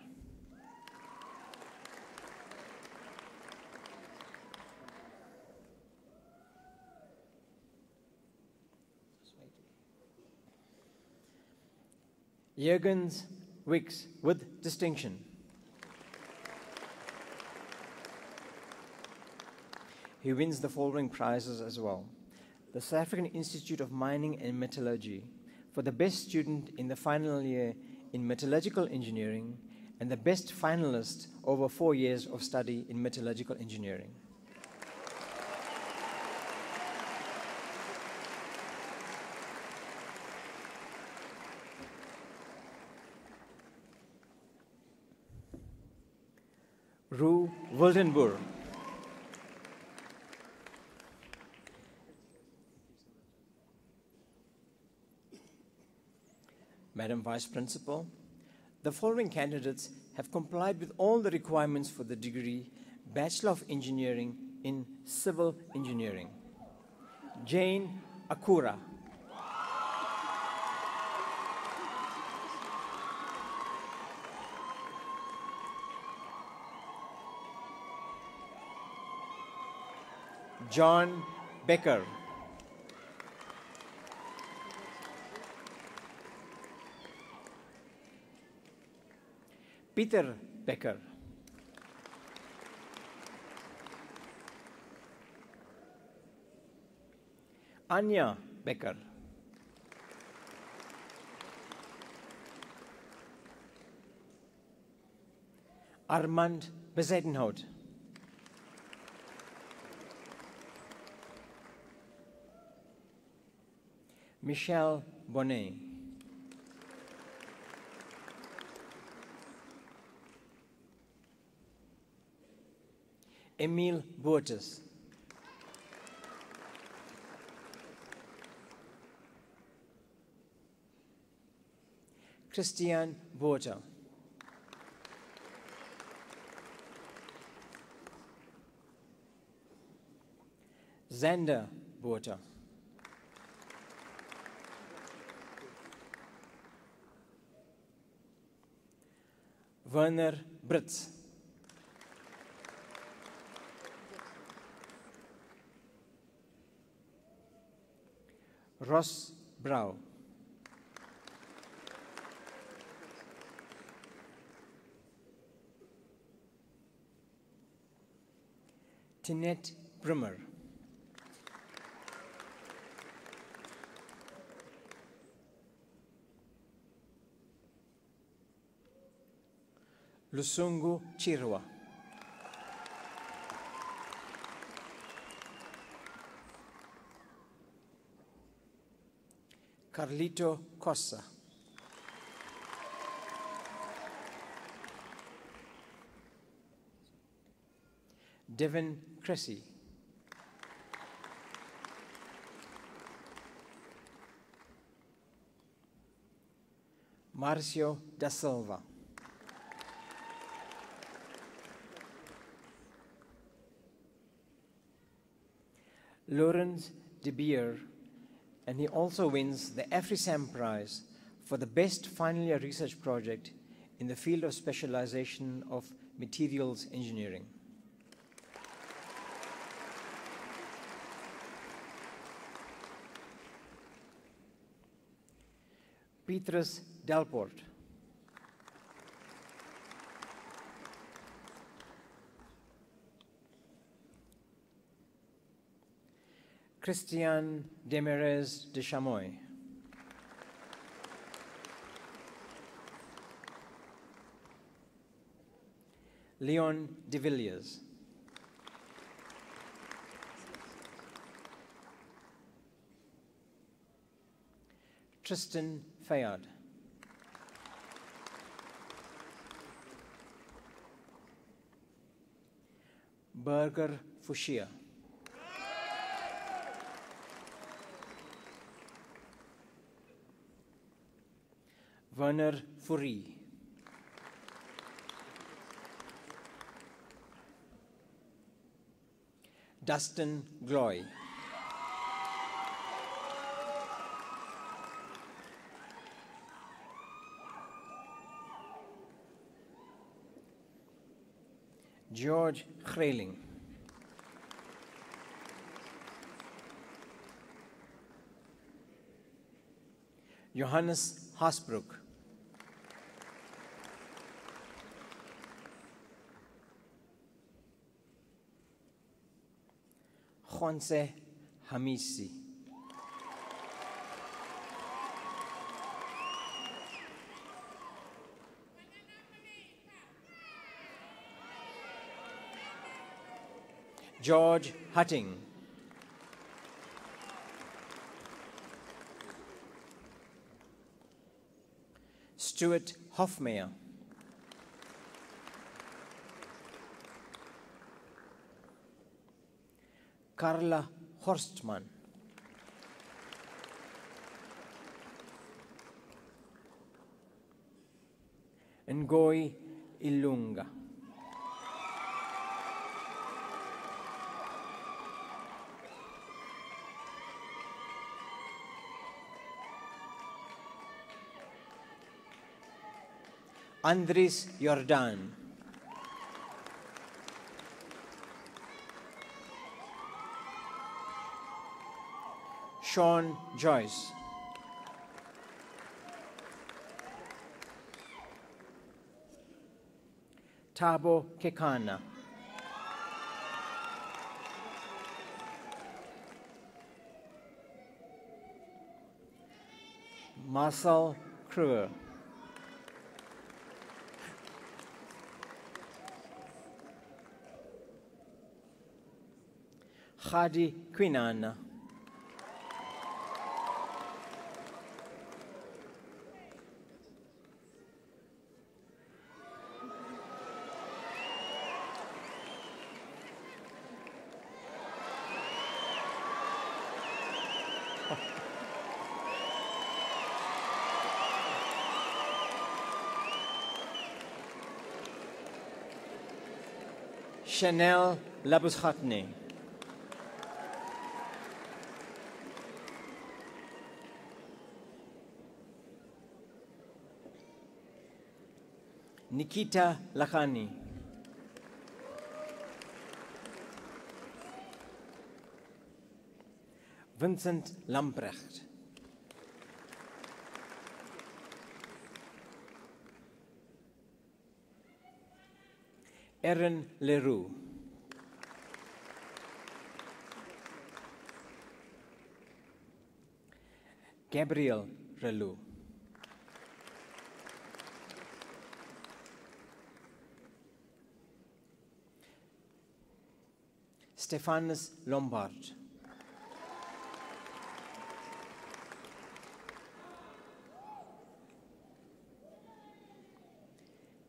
[SPEAKER 2] Jürgens Wicks with distinction. He wins the following prizes as well. The South African Institute of Mining and Metallurgy for the best student in the final year in metallurgical engineering and the best finalist over 4 years of study in metallurgical engineering. Rue Wildenboer. Madam Vice Principal, the following candidates have complied with all the requirements for the degree Bachelor of Engineering in Civil Engineering. Jane Akura. John Becker. Peter Becker. Anya Becker. Armand Bezuidenhout. Michelle Bonnet. Emile Boertes. Christian Botha. Xander Botha. Werner Brits. Ross Brau. Tinette Brummer. Lusungu Chirwa. Carlito Cossa. Devin Cressy. Marcio da Silva. Lawrence de Beer, and he also wins the AfriSam Prize for the best final year research project in the field of specialization of materials engineering. Petrus Delport. Christian Demirez de Chamoy. Leon de Villiers. Tristan Fayad. Berger Fushia. Werner Fourie. Dustin Gloy. George Greiling. Johannes Hasbroek. Juanse Hamisi. George Hutting. Stuart Hofmeyer. Carla Horstmann. Ngoyi Ilunga. Andres Jordan. Sean Joyce. Thabo Kekana. Marcel Kruger. Khadi Quinana. Chanel Labuschatne. Nikita Lakhani. Vincent Lamprecht. Erin Leroux. Gabriel Relou. Stephanus Lombard.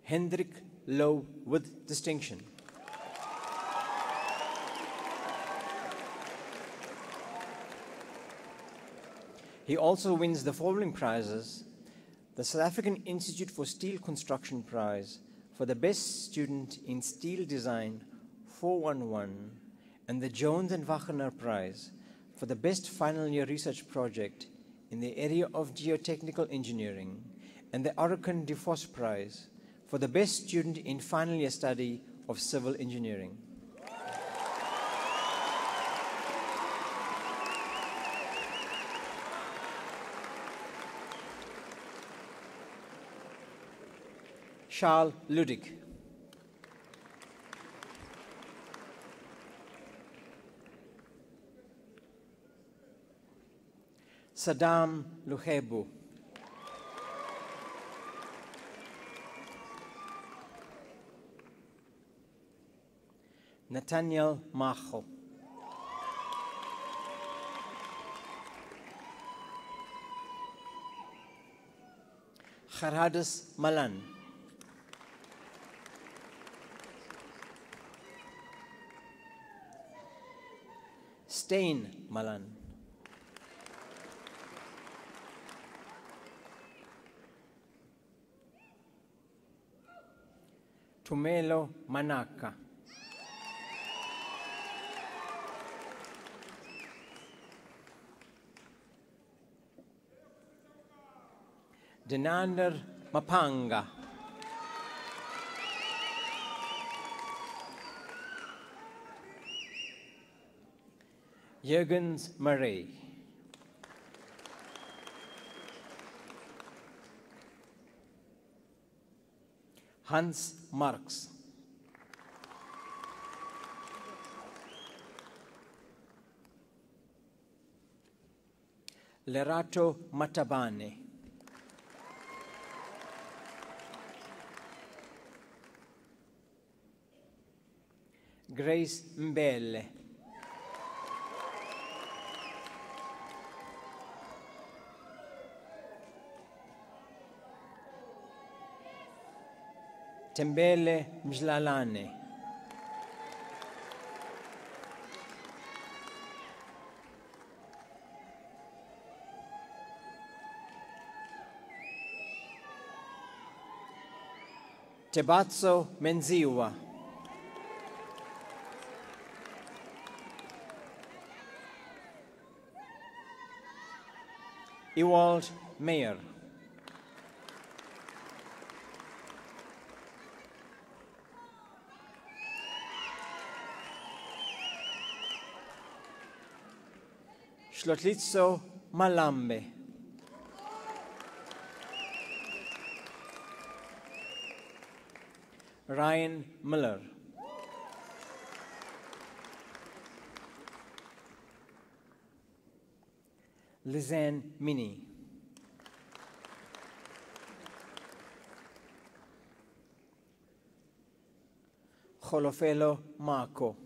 [SPEAKER 2] Hendrik Low with distinction. He also wins the following prizes: the South African Institute for Steel Construction Prize for the Best Student in Steel Design 411, and the Jones and Wagner Prize for the Best Final Year Research Project in the area of Geotechnical Engineering, and the Orakan de Vos Prize for the Best Student in Final Year Study of Civil Engineering. Charles Ludig. Saddam Luhebu. Nathaniel Macho. Gerhardus Malan. Stein Malan. Tumelo Manaka. Denander Mapanga. Jürgens Murray. Hans Marx. Lerato Matabane. Grace Mbele. Tembele Mjlalane. Tebatso Menziwa. Ewald Meyer. Shlotlitso Malambe. Ryan Miller. Lizanne Mini. Kholofelo Marco.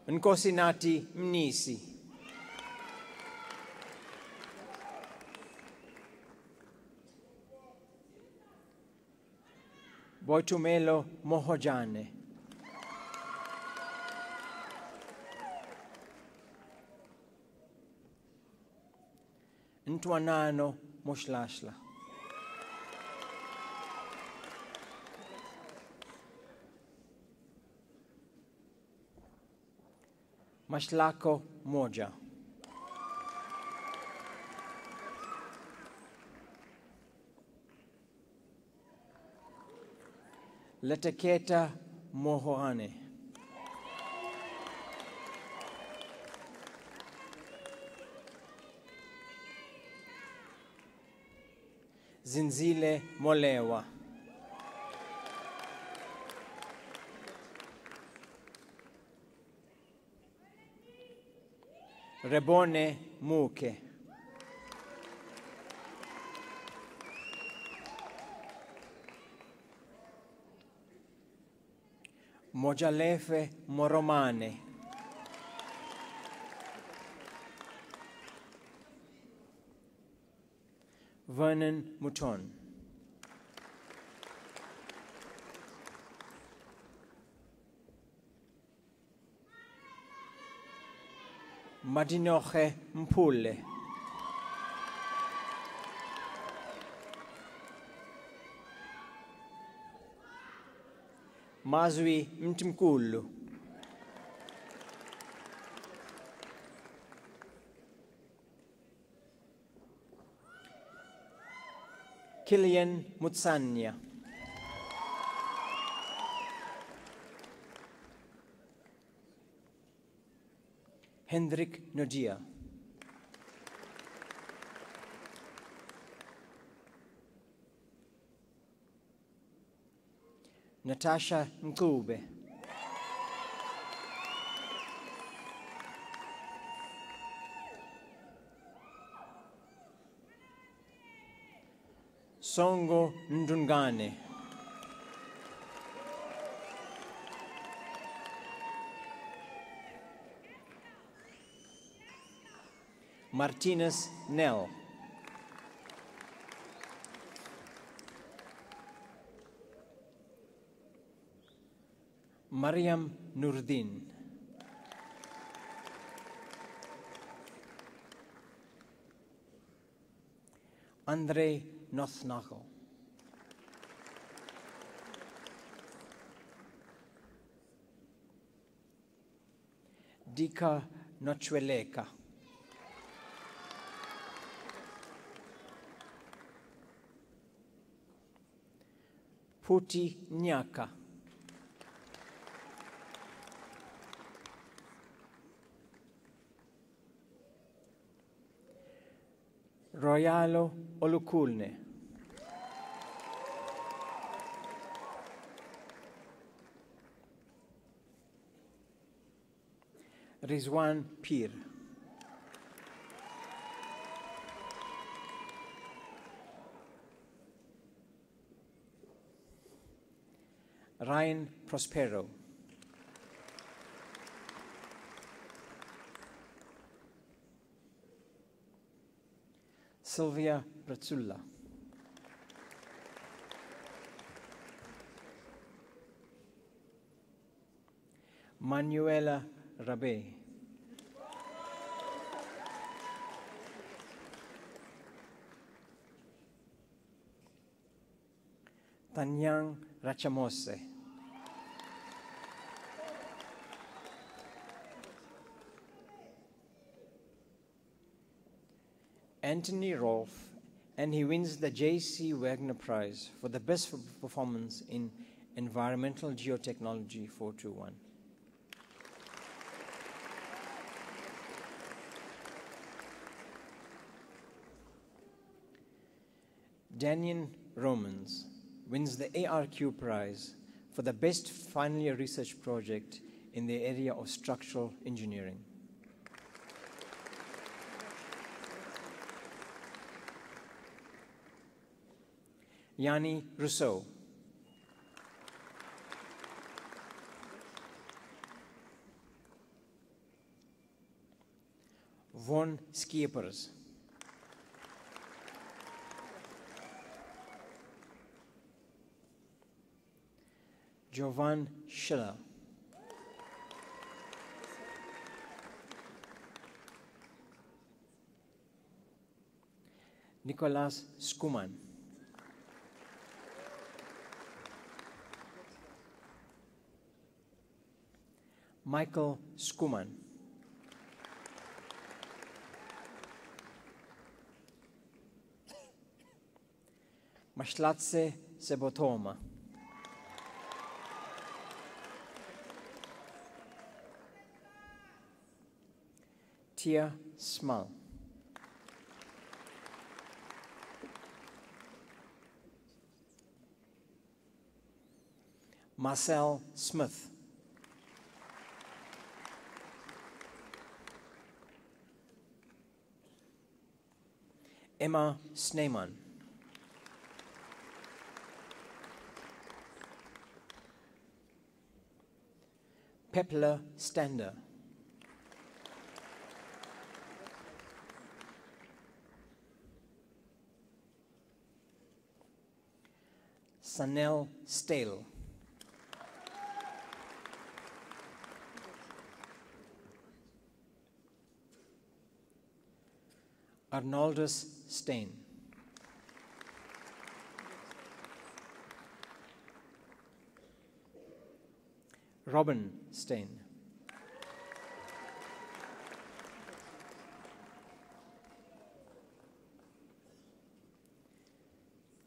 [SPEAKER 2] Nkosinati Mnisi. Boitumelo Mohojane. Ntwanano Moshlashla. Mashlako Moja. Leteketa Mohoane. Zinzile Molewa. Rebone Muke. Mojalefe Moromane. Vernon Mouton. Madinoche Mpule. Mazwi Mtimkulu. Kilian Mutsanya. Hendrik Nodia. Natasha Nkube. Songo Ndungane. Martinez Nell. Mariam Nurdin. Andre Nothnagel. Dika Nochweleka. Puti Nyaka. Royalo Olukulne. Rizwan Pir. Ryan Prospero. Sylvia Bratsulla. Manuela Rabe. Tanyang Rachamose. Anthony Rolfe, and he wins the J.C. Wagner Prize for the best performance in Environmental Geotechnology 421. Daniel Romans wins the ARQ Prize for the best final year research project in the area of structural engineering. Yanni Rousseau. Von Schiepers. Jovan Schiller. Nicolas Skuman. Michael Skuman. Mashlatse Sebotoma. Tia Smal. Marcel Smith. Emma Sneyman. Pepler Stander. Sanel Stale. Arnoldus Stein. Robin Stein.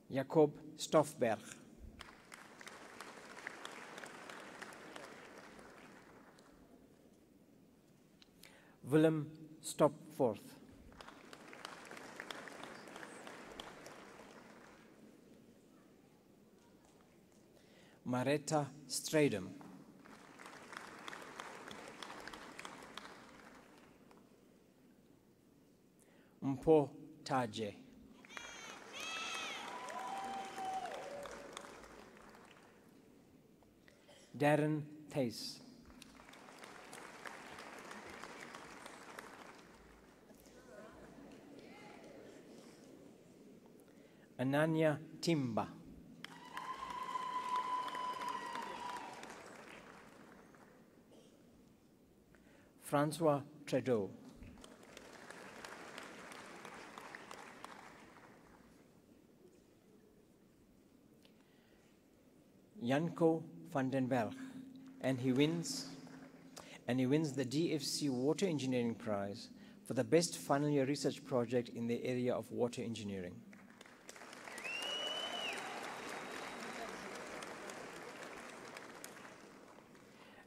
[SPEAKER 2] Jakob Stoffberg. Willem Stopforth. Maretta Stradum. Mpo Taje. Darren Theis. Ananya Timba. Francois Trudeau. Janko van den Berg, and he wins the DFC Water Engineering Prize for the best final year research project in the area of water engineering.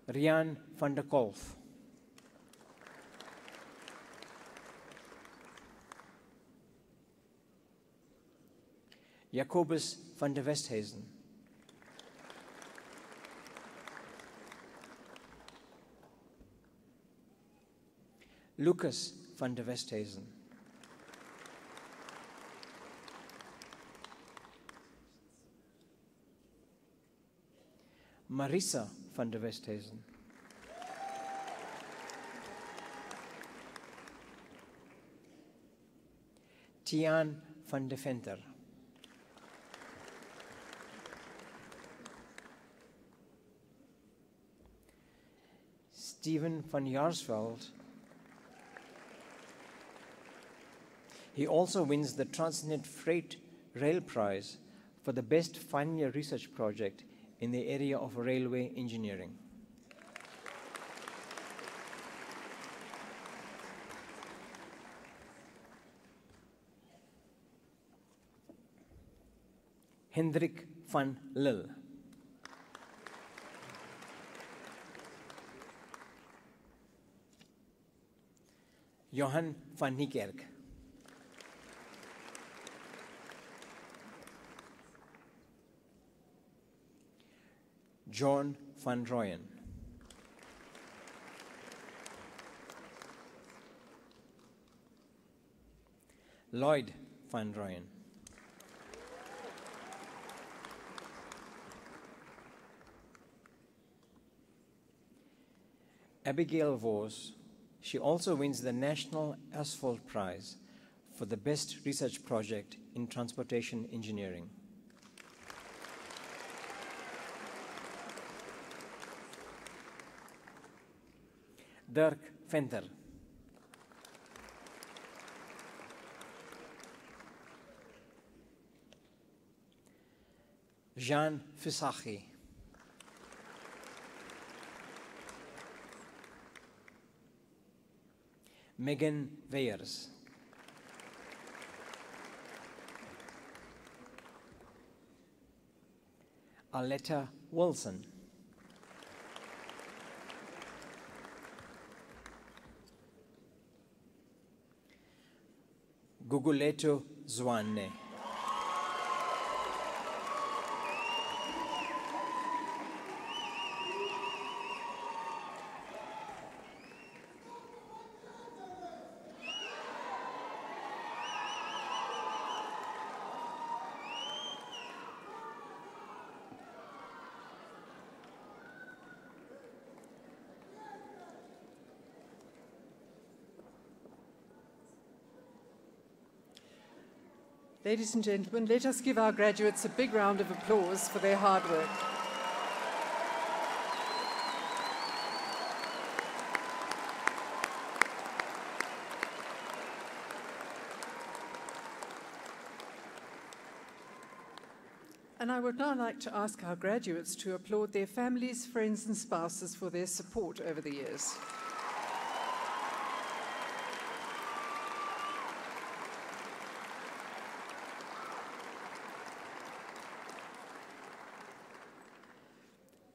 [SPEAKER 2] Rian van der Kolf. Jacobus van der Westhuizen. Lucas van der Westhuizen. Marissa van der Westhuizen. Tiaan van de Venter. Steven van Jaarsveld. He also wins the Transnet Freight Rail Prize for the best final year research project in the area of railway engineering. Hendrik van Lille. Johan van Niekerk. John van Rooyen. Lloyd van Rooyen. Abigail Vos, she also wins the National Asphalt Prize for the best research project in transportation engineering. Dirk Venter. Jean Fisachi. Megan Weyers. Aletta Wilson. Guguleto Zwane.
[SPEAKER 1] Ladies and gentlemen, let us give our graduates a big round of applause for their hard work. And I would now like to ask our graduates to applaud their families, friends and spouses for their support over the years.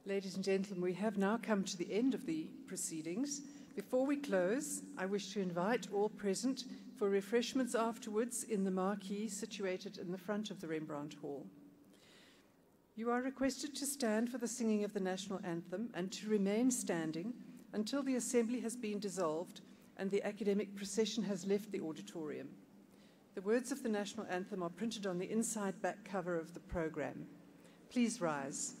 [SPEAKER 1] Ladies and gentlemen, we have now come to the end of the proceedings. Before we close, I wish to invite all present for refreshments afterwards in the marquee situated in the front of the Rembrandt Hall. You are requested to stand for the singing of the national anthem and to remain standing until the assembly has been dissolved and the academic procession has left the auditorium. The words of the national anthem are printed on the inside back cover of the program. Please rise.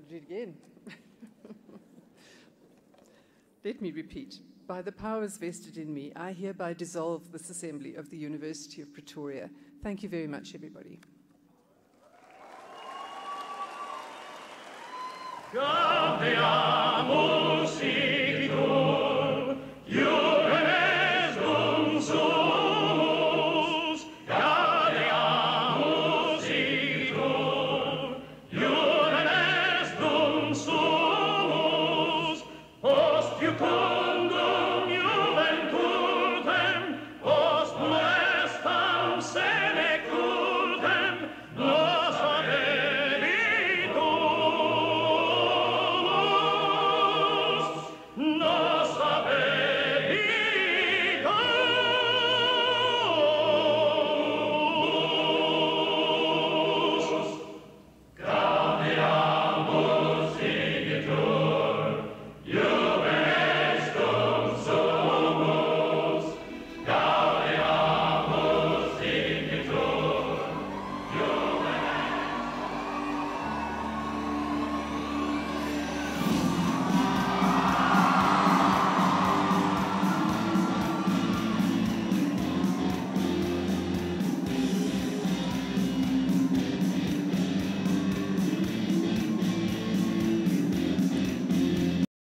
[SPEAKER 1] Do it again. Let me repeat. By the powers vested in me, I hereby dissolve this assembly of the University of Pretoria. Thank you very much, everybody.
[SPEAKER 6] Gambia.